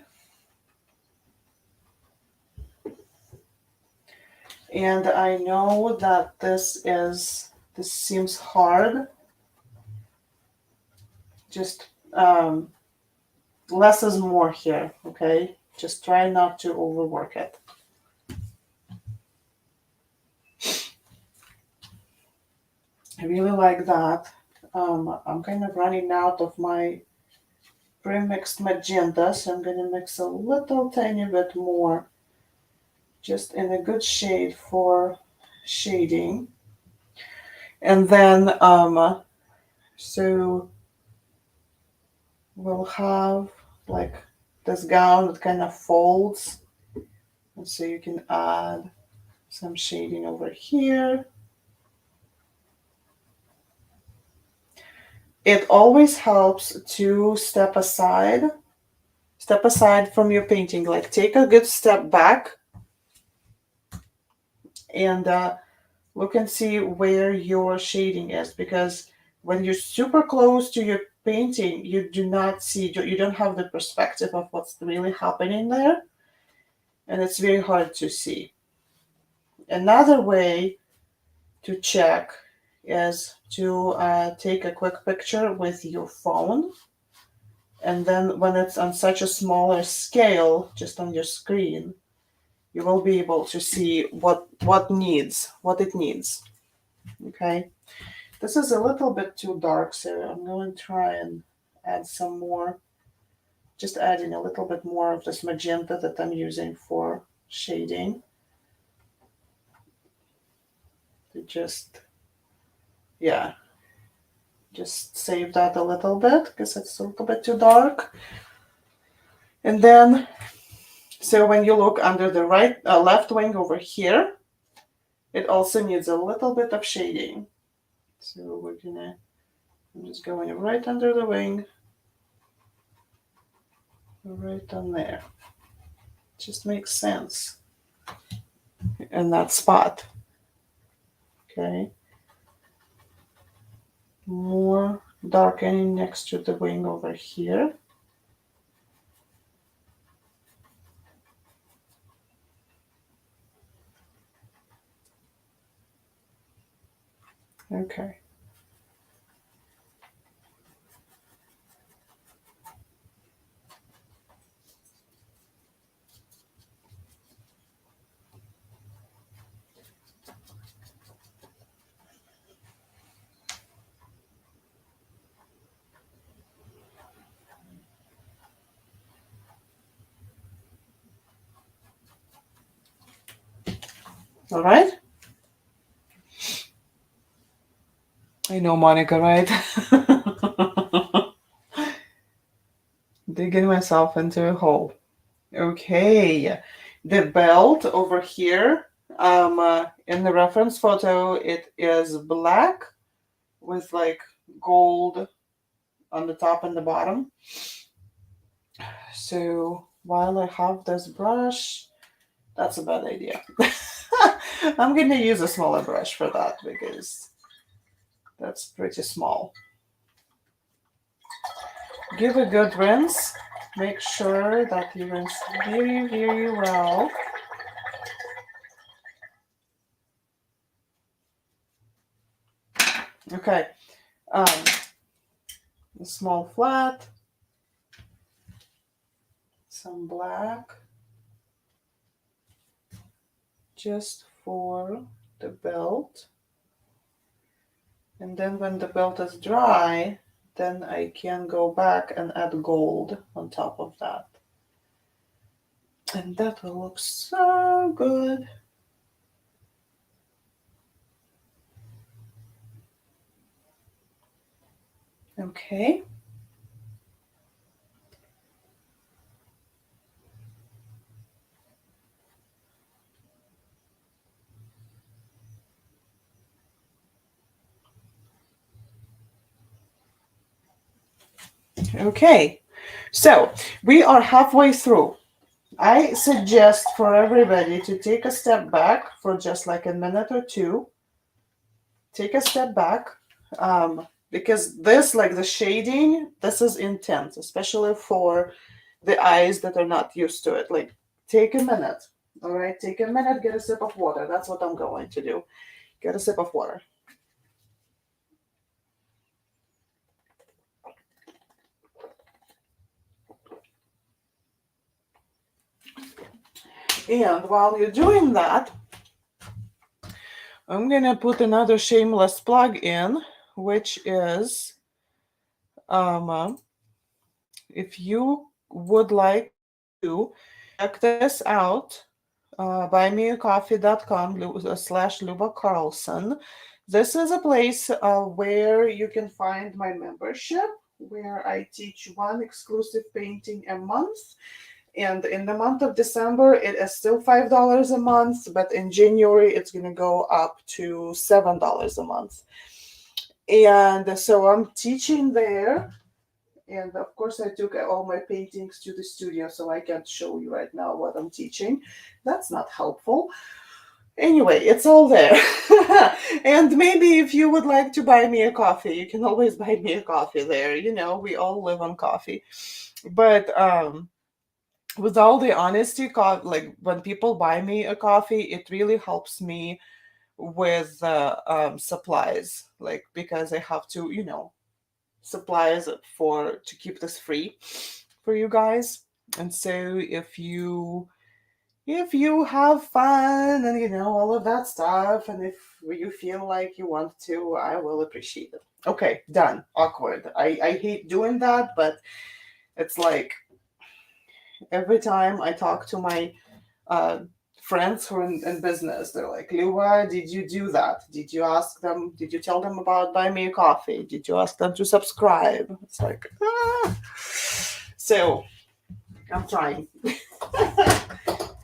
And I know that this seems hard. Just less is more here, okay? Just try not to overwork it. I really like that. I'm kind of running out of my pre-mixed magenta, so I'm going to mix a little tiny bit more, just in a good shade for shading. And then, so we'll have like this gown that kind of folds. And so you can add some shading over here. It always helps to step aside from your painting, like take a good step back and look and see where your shading is, because when you're super close to your painting, you don't have the perspective of what's really happening there, and it's very hard to see. Another way to check is to take a quick picture with your phone, and then when it's on such a smaller scale, just on your screen, you will be able to see what it needs. Okay, this is a little bit too dark, so I'm going to try and add some more, just adding a little bit more of this magenta that I'm using for shading to just save that a little bit because it's a little bit too dark. And then, so when you look under the left wing over here, it also needs a little bit of shading. So I'm just going right under the wing, right on there. Just makes sense in that spot. Okay. More darkening next to the wing over here. Okay. All right. I know, Monica, right? Digging myself into a hole. Okay. The belt over here, in the reference photo, it is black with like gold on the top and the bottom. So while I have this brush, that's a bad idea. I'm going to use a smaller brush for that because that's pretty small. Give a good rinse. Make sure that you rinse very, very well. Okay. A small flat. Some black. Just for the belt. And then when the belt is dry, then I can go back and add gold on top of that. And that will look so good. Okay. Okay. So we are halfway through. I suggest for everybody to take a step back for just like a minute or two. Take a step back, because this, like the shading, this is intense, especially for the eyes that are not used to it. Like, take a minute. All right, take a minute, get a sip of water. That's what I'm going to do. Get a sip of water. And while you're doing that, I'm gonna put another shameless plug in, which is if you would like to check this out, buymeacoffee.com/Luba Carlson. This is a place where you can find my membership, where I teach one exclusive painting a month. And in the month of December, it is still $5 a month, but in January, it's going to go up to $7 a month. And so I'm teaching there. And of course, I took all my paintings to the studio, so I can't show you right now what I'm teaching. That's not helpful. Anyway, it's all there. And maybe if you would like to buy me a coffee, you can always buy me a coffee there. You know, we all live on coffee. But with all the honesty, like when people buy me a coffee, it really helps me with supplies, like because I have to, supplies to keep this free for you guys. And so if you have fun and all of that stuff, and if you feel like you want to, I will appreciate it. Okay, done. Awkward. I hate doing that, but it's like every time I talk to my uh, friends who are in business, they're like, Luba, did you do that? Did you ask them? Did you tell them about buy me a coffee? Did you ask them to subscribe? It's like, So I'm trying.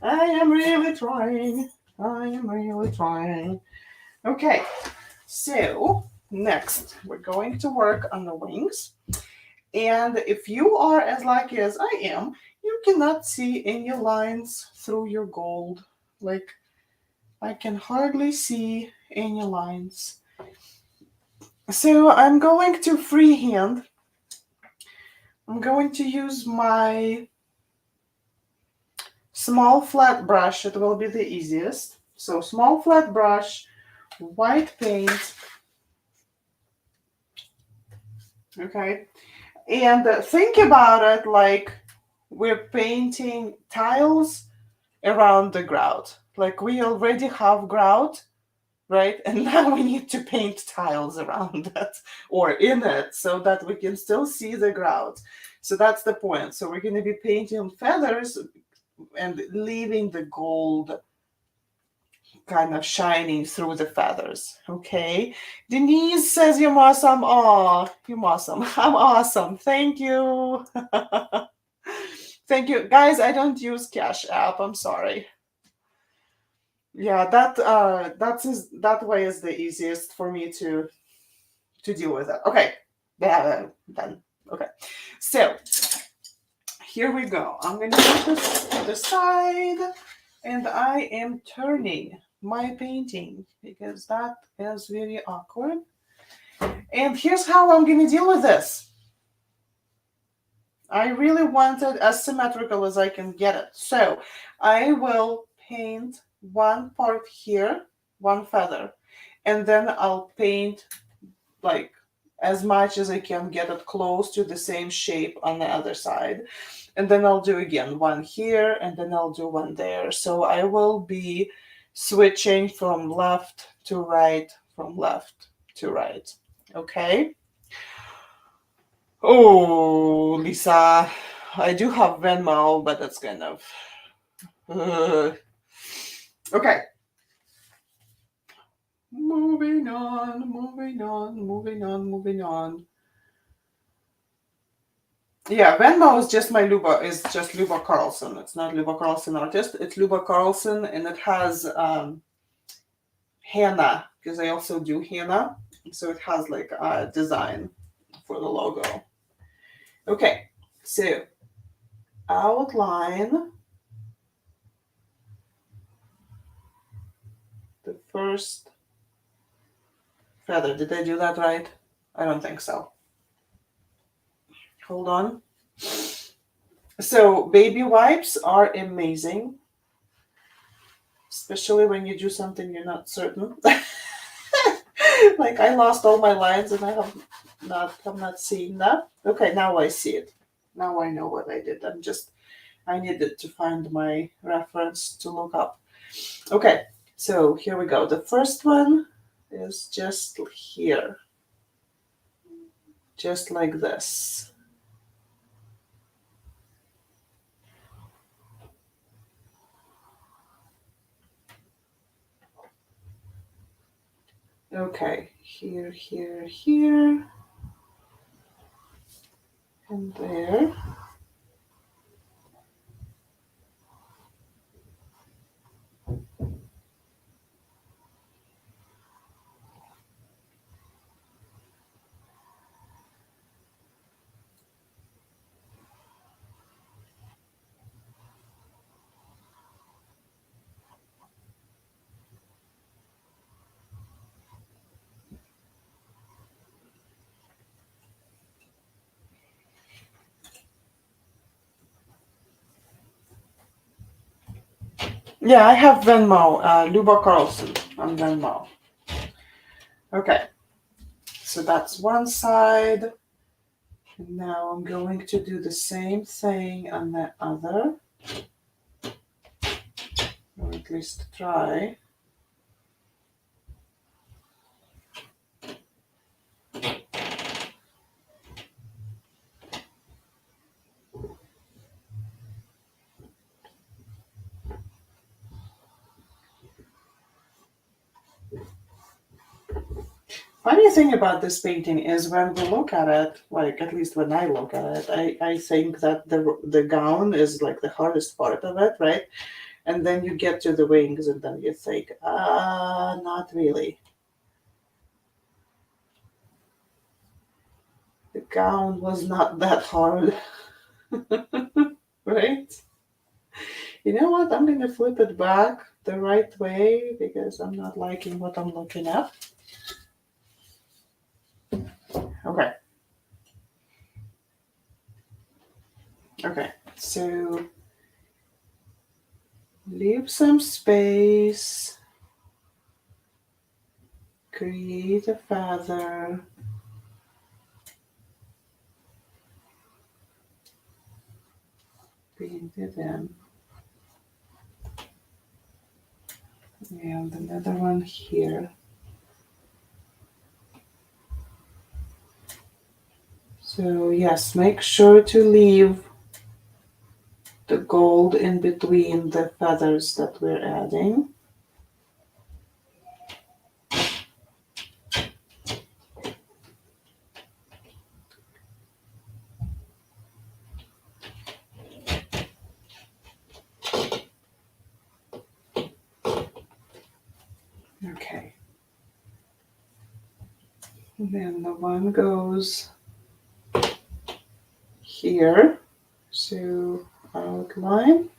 I am really trying. I am really trying. Okay, so next we're going to work on the wings. And if you are as lucky as I am, you cannot see any lines through your gold. Like, I can hardly see any lines. So I'm going to freehand. I'm going to use my small flat brush. It will be the easiest. So small flat brush, white paint. Okay. And think about it like we're painting tiles around the grout. Like we already have grout, right? And now we need to paint tiles around it or in it so that we can still see the grout. So that's the point. So we're going to be painting feathers and leaving the gold kind of shining through the feathers. Okay. Denise says you're awesome. Oh, you're awesome. I'm awesome. Thank you. Thank you. Guys, I don't use Cash App. I'm sorry. Yeah, that way is the easiest for me to deal with it. Okay. Yeah, done. Okay. So here we go. I'm gonna put this to the side, and I am turning my painting because that is very awkward. And here's how I'm gonna deal with this. I really want it as symmetrical as I can get it. So I will paint one part here, one feather, and then I'll paint like as much as I can get it close to the same shape on the other side. And then I'll do again one here, and then I'll do one there. So I will be switching from left to right, from left to right. Okay. Oh, Lisa, I do have Venmo, but it's kind of okay. Moving on, moving on, moving on, moving on. Yeah, Venmo is just my Luba, is just Luba Carlson. It's not Luba Carlson artist. It's Luba Carlson, and it has henna because I also do henna, so it has like a design for the logo. Okay, so outline the first feather. Did I do that right? I don't think so. Hold on. So baby wipes are amazing, especially when you do something you're not certain. Like I lost all my lines and I'm not seeing that. Okay, now I see it. Now I know what I did. I needed to find my reference to look up. Okay, so here we go. The first one is just here. Just like this. Okay, here, here, here, and there. Yeah, I have Venmo, Luba Carlson on Venmo. Okay, so that's one side. And now I'm going to do the same thing on the other, or at least try. Funny thing about this painting is when we look at it, like at least when I look at it, I think that the gown is like the hardest part of it, right? And then you get to the wings and then you think, not really. The gown was not that hard, right? You know what? I'm gonna flip it back the right way because I'm not liking what I'm looking at. Okay. Okay. So leave some space, create a feather. Paint it in. And another one here. So yes, make sure to leave the gold in between the feathers that we're adding. Okay. And then the one goes here. So outline.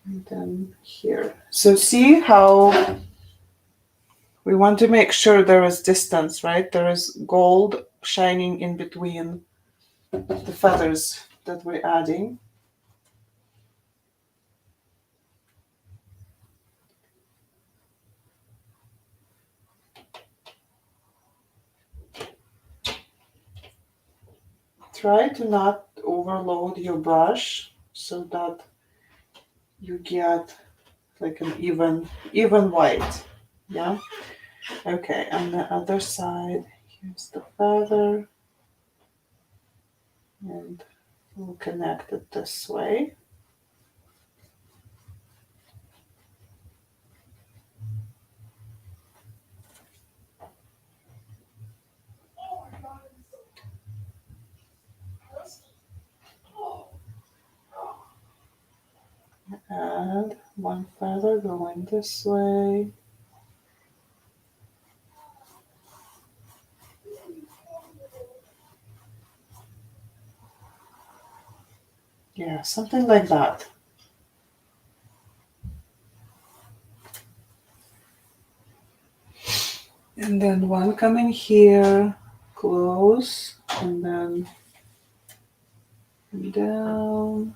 And then here. So see how we want to make sure there is distance, right? There is gold shining in between the feathers that we're adding. Try to not overload your brush so that you get like an even white. Yeah. Okay, on the other side, here's the feather, and we'll connect it this way. one feather going this way. Yeah, something like that. And then one coming here, close, and then down.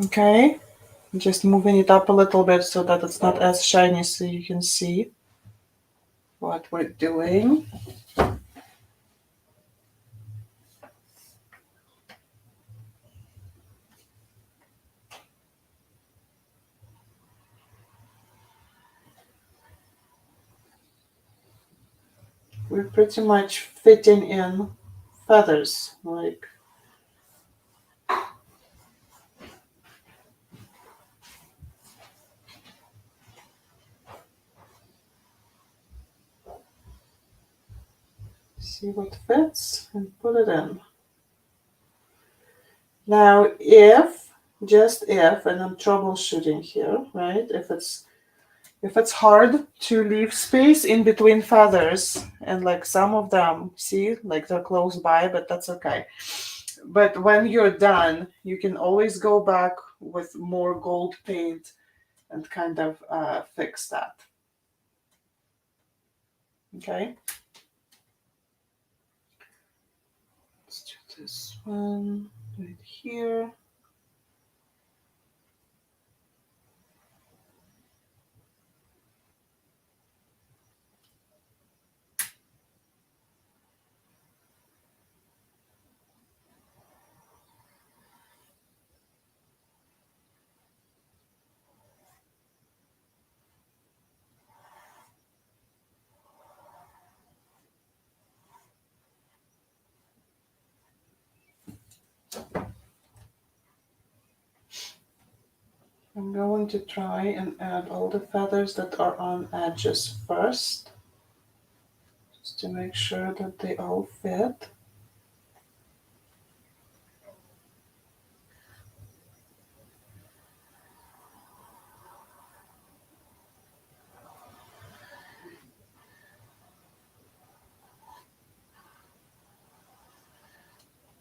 Okay, just moving it up a little bit so that it's not as shiny so you can see what we're doing. We're pretty much fitting in feathers, like see what fits and put it in. Now, just if, and I'm troubleshooting here, right? If it's hard to leave space in between feathers, and like some of them, see, like they're close by, but that's okay. But when you're done, you can always go back with more gold paint and kind of fix that. Okay. Let's do this one right here. I'm going to try and add all the feathers that are on edges first, just to make sure that they all fit.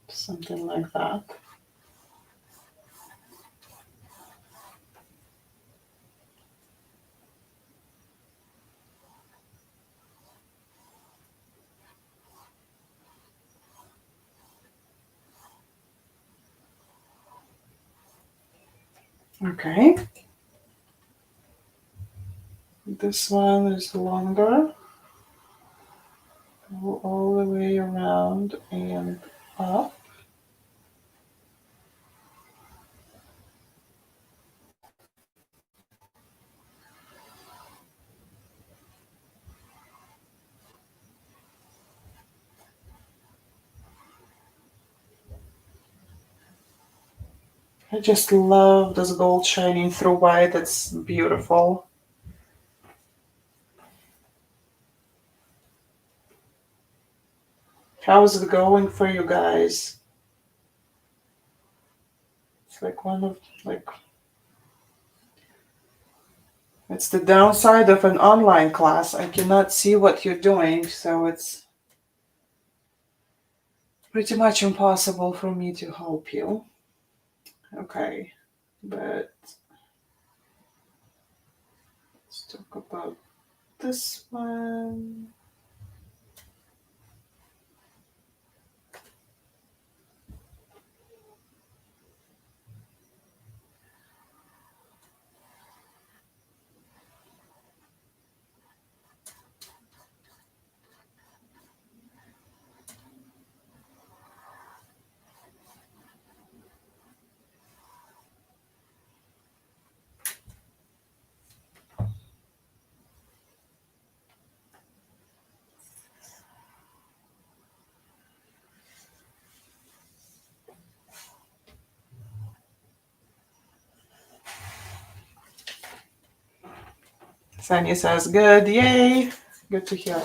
Something like that. Okay. This one is longer. Go all the way around and up. I just love this gold shining through white. It's beautiful. How's it going for you guys? It's like it's the downside of an online class. I cannot see what you're doing, so it's pretty much impossible for me to help you. Okay, but let's talk about this one. Sunny says good, yay, good to hear.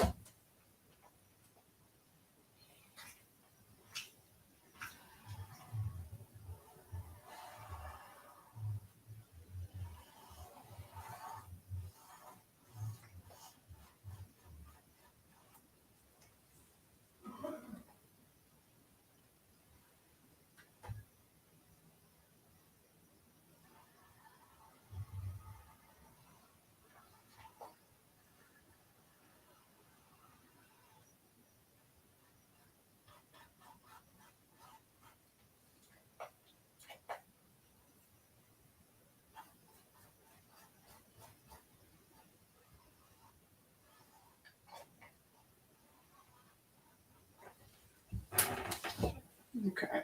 Okay.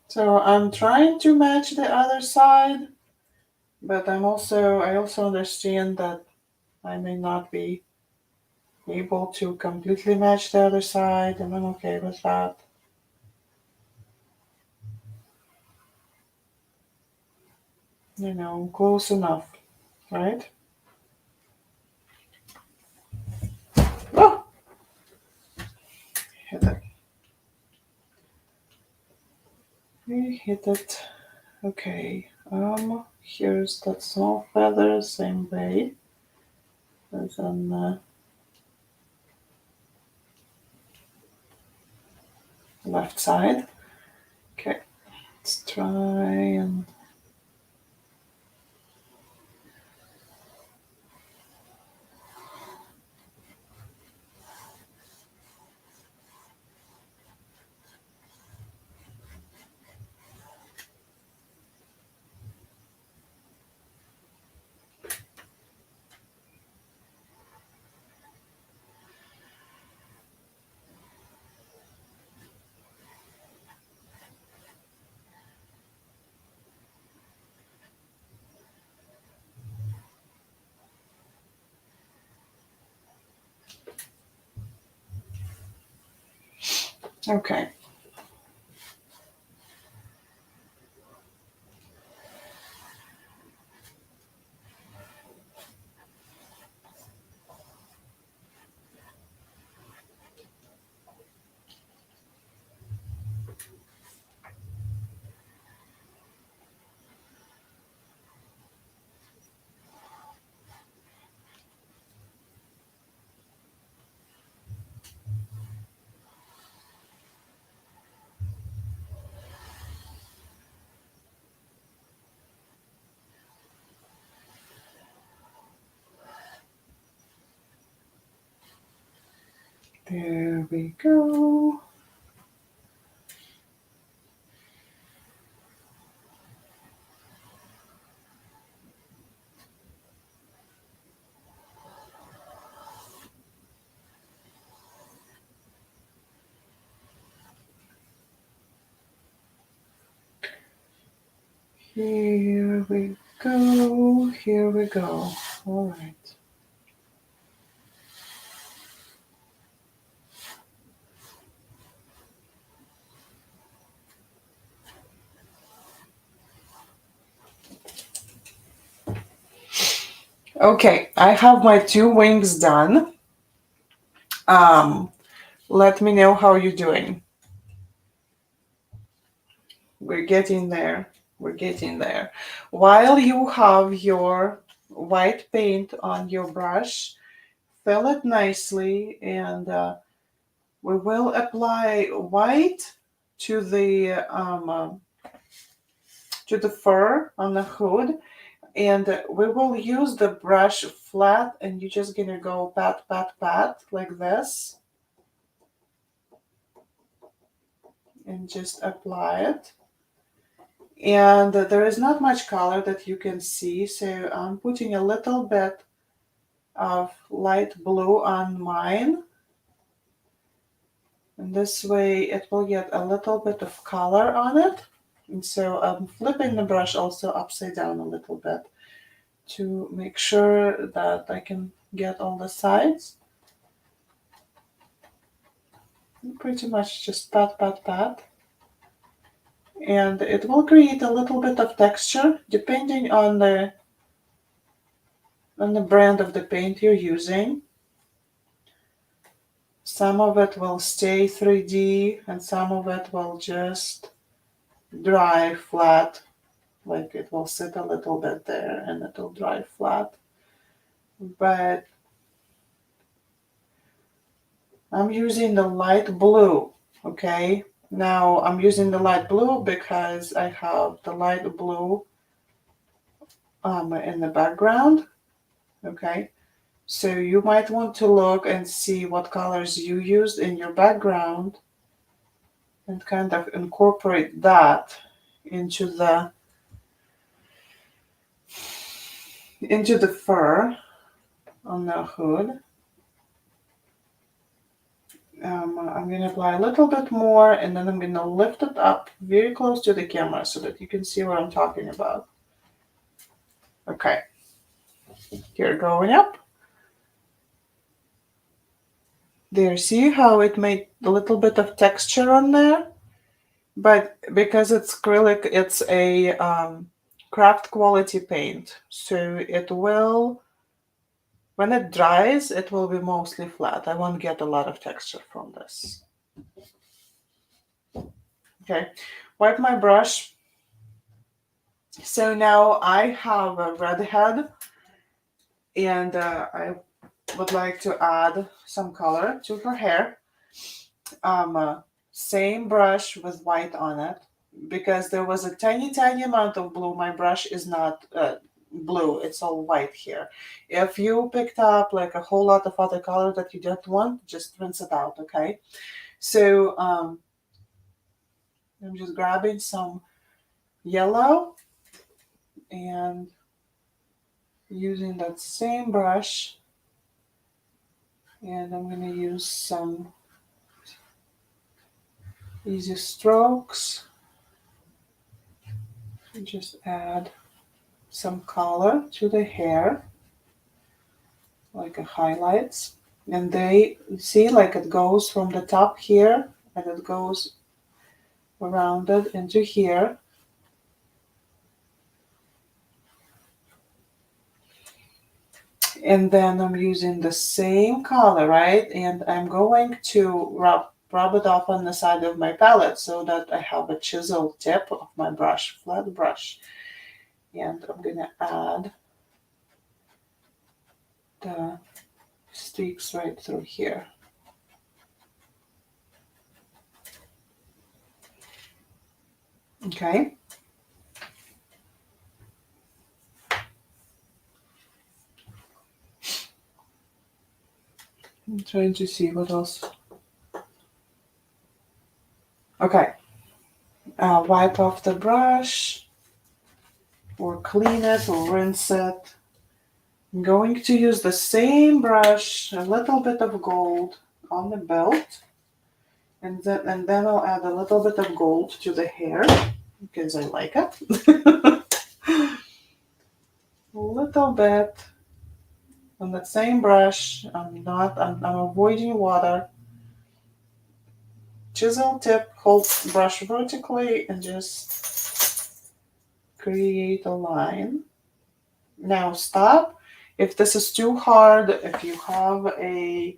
So I'm trying to match the other side, but I also understand that I may not be able to completely match the other side, and I'm okay with that. Close enough, right? Oh, hit it. We hit it. Okay. Here's that small feather, same way as on the left side. Okay, let's try and okay. There we go. Here we go. Here we go. All right. Okay, I have my two wings done. Let me know how you're doing. We're getting there. We're getting there. While you have your white paint on your brush, fill it nicely, and we will apply white to the fur on the hood, and we will use the brush flat, and you're just gonna go pat, pat, pat like this, and just apply it. And there is not much color that you can see, so I'm putting a little bit of light blue on mine, And this way it will get a little bit of color on it. And so I'm flipping the brush also upside down a little bit to make sure that I can get all the sides. Pretty much just pat, pat, pat. And it will create a little bit of texture depending on the brand of the paint you're using. Some of it will stay 3D and some of it will just dry flat, like it will sit a little bit there and it'll dry flat. But I'm using the light blue, okay? Now I'm using the light blue because I have the light blue in the background, okay? So you might want to look and see what colors you used in your background and kind of incorporate that into the fur on the hood. I'm going to apply a little bit more and then I'm going to lift it up very close to the camera so that you can see what I'm talking about. Okay, here going up. There, see how it made a little bit of texture on there? But because it's acrylic, it's a craft quality paint. So it will, when it dries, it will be mostly flat. I won't get a lot of texture from this. Okay, wipe my brush. So now I have a red head and I would like to add some color to her hair. Same brush with white on it because there was a tiny amount of blue. My brush is not blue, it's all white here. If you picked up like a whole lot of other color that you don't want, just rinse it out, okay? So I'm just grabbing some yellow and using that same brush, and I'm going to use some easy strokes and just add some color to the hair, like a highlights. And they see like it goes from the top here and it goes around it into here. And then I'm using the same color, right? And I'm going to rub it off on the side of my palette so that I have a chisel tip of my brush, flat brush. And I'm gonna add the streaks right through here. Okay. I'm trying to see what else. Okay. Wipe off the brush or clean it or rinse it. I'm going to use the same brush, a little bit of gold on the belt, and then I'll add a little bit of gold to the hair because I like it. A little bit on that same brush. I'm avoiding water. Chisel tip, hold brush vertically and just create a line. Now stop. If this is too hard, if you have a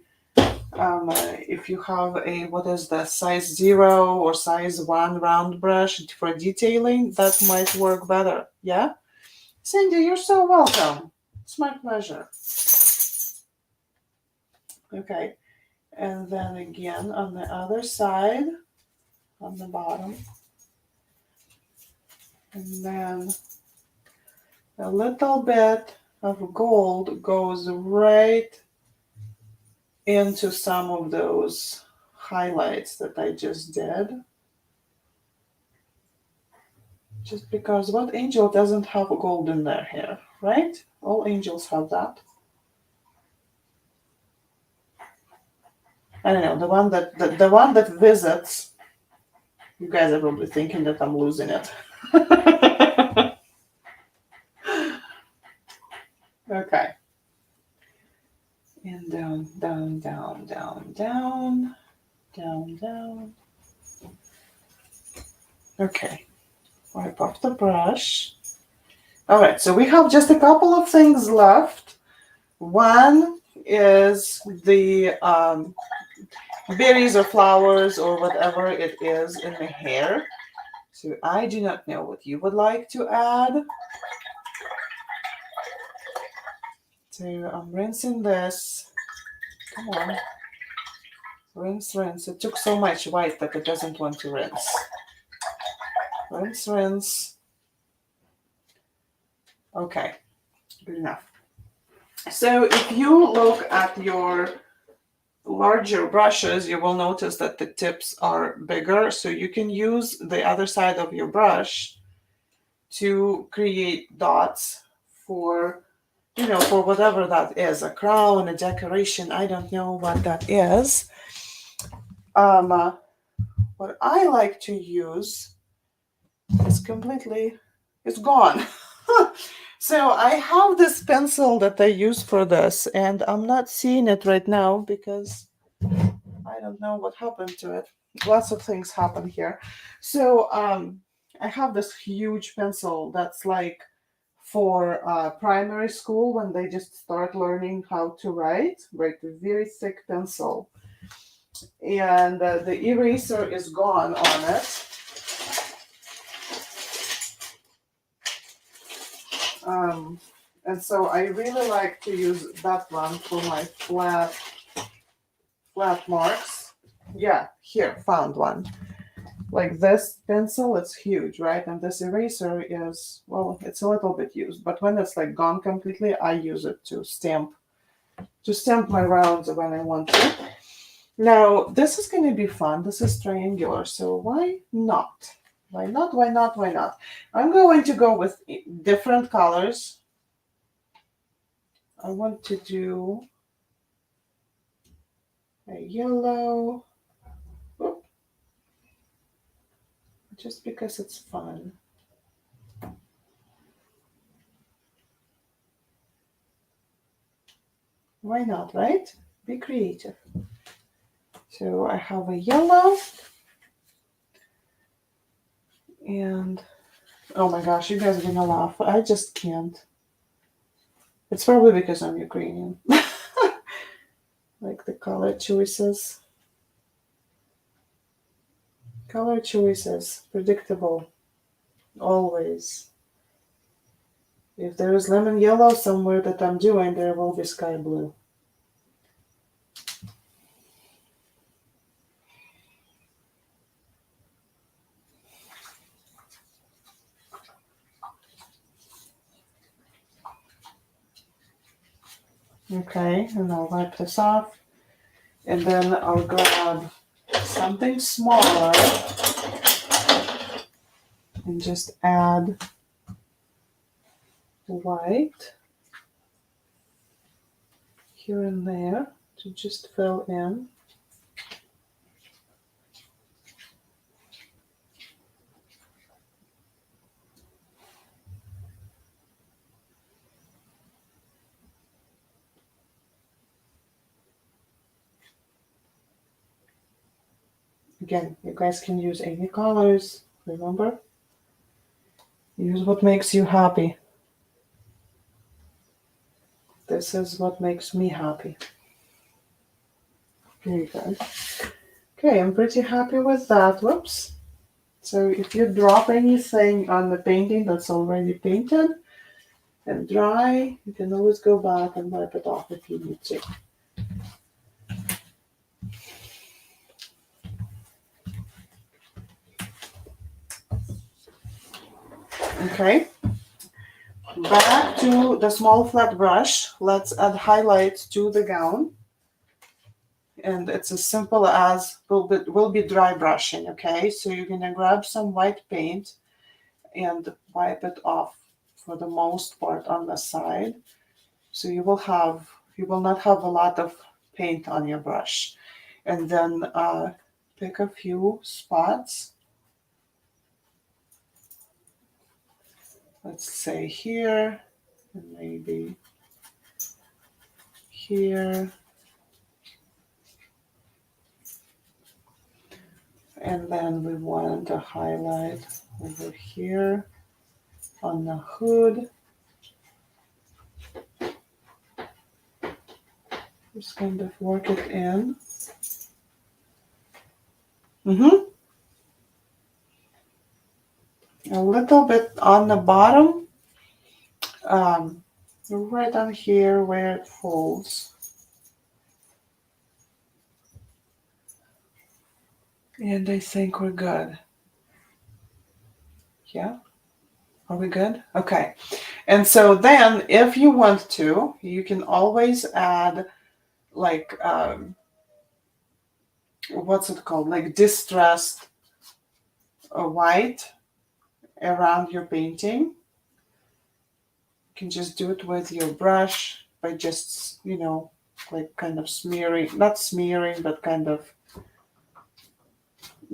what is the size 0 or size 1 round brush for detailing, that might work better. Yeah, Cindy, you're so welcome. It's my pleasure. Okay, and then again on the other side, on the bottom, and then a little bit of gold goes right into some of those highlights that I just did. Just because what angel doesn't have gold in their hair, right? All angels have that. I don't know, the one that visits. You guys are probably thinking that I'm losing it. Okay. And down, down, down, down, down, down, down. Okay. Wipe off the brush. All right, so we have just a couple of things left. One is the berries or flowers or whatever it is in the hair. So I do not know what you would like to add. So I'm rinsing this. Come on. Rinse, rinse. It took so much white that it doesn't want to rinse. Rinse, rinse. Okay, good enough. So if you look at your larger brushes, you will notice that the tips are bigger. So you can use the other side of your brush to create dots for, for whatever that is, a crown, a decoration. I don't know what that is. What I like to use is it's gone. So I have this pencil that I use for this, and I'm not seeing it right now because I don't know what happened to it. Lots of things happen here. So I have this huge pencil that's like for primary school when they just start learning how to write, right? A very thick pencil. And the eraser is gone on it. And so I really like to use that one for my flat marks. Yeah, here, found one. Like this pencil, it's huge, right? And this eraser is, well, it's a little bit used, but when it's like gone completely, I use it to stamp my rounds when I want to. Now, this is going to be fun. This is triangular, so why not? Why not? Why not? Why not? I'm going to go with different colors. I want to do a yellow, just because it's fun. Why not, right? Be creative. So I have a yellow, and oh my gosh, you guys are gonna laugh. I just can't. It's probably because I'm Ukrainian. Like the color choices. Color choices, predictable, always. If there is lemon yellow somewhere that I'm doing, there will be sky blue. Okay, and I'll wipe this off. And then I'll grab something smaller and just add white here and there to just fill in. Again, you guys can use any colors, remember? Use what makes you happy. This is what makes me happy. Very good. Okay, I'm pretty happy with that. Whoops. So if you drop anything on the painting that's already painted and dry, you can always go back and wipe it off if you need to. Okay, back to the small flat brush. Let's add highlights to the gown. And it's as simple as will be dry brushing, okay? So you're gonna grab some white paint and wipe it off for the most part on the side. So you will not have a lot of paint on your brush. and then pick a few spots. Let's say here, and maybe here. And then we want to highlight over here on the hood. Just kind of work it in. A little bit on the bottom, right on here where it folds. And I think we're good. Yeah? Are we good? Okay. And so then, if you want to, you can always add like, what's it called? Like distressed white around your painting. You can just do it with your brush by just, like kind of smearing, not smearing, but kind of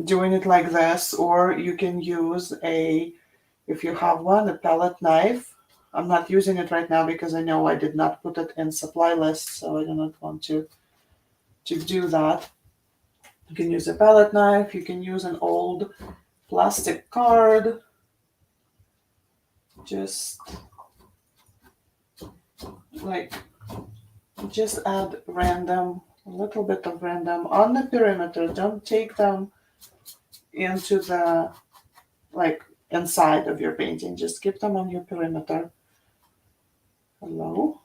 doing it like this. Or you can use if you have one, a palette knife. I'm not using it right now because I know I did not put it in supply list, so I do not want to do that. You can use a palette knife, you can use an old plastic card. Just add a little bit of random on the perimeter. Don't take them into the, like, inside of your painting. Just keep them on your perimeter. Hello.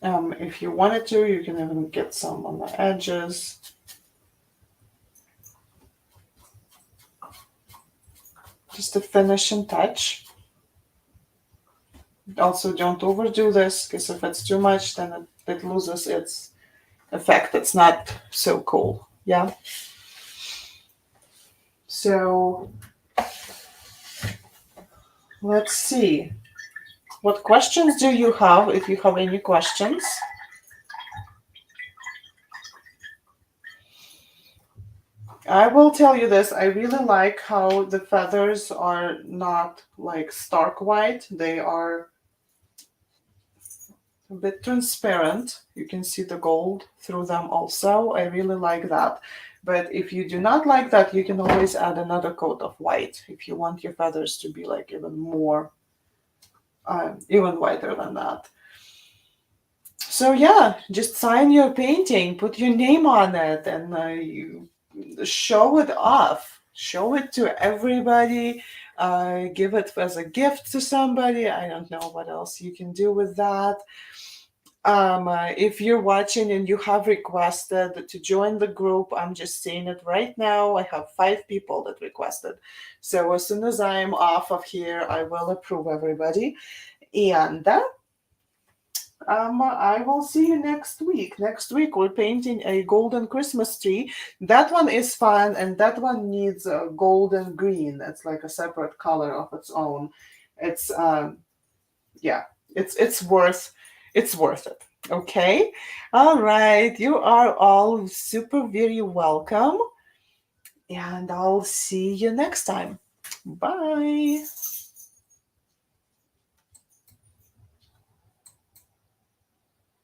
If you wanted to, you can even get some on the edges. Just a finishing touch. Also, don't overdo this, because if it's too much, then it loses its effect. It's not so cool. Yeah. So let's see. What questions do you have, if you have any questions? I will tell you this. I really like how the feathers are not like stark white. They are a bit transparent. You can see the gold through them also. I really like that. But if you do not like that, you can always add another coat of white if you want your feathers to be like even more, even whiter than that. So yeah, just sign your painting, put your name on it, and you show it off. Show it to everybody. Give it as a gift to somebody. I don't know what else you can do with that. If you're watching and you have requested to join the group, I'm just saying it right now. I have 5 people that requested. So as soon as I am off of here, I will approve everybody. And I will see you next week. Next week, we're painting a golden Christmas tree. That one is fun, and that one needs a golden green. It's like a separate color of its own. It's yeah, it's worth it. Okay, all right. You are all super very welcome, and I'll see you next time. Bye.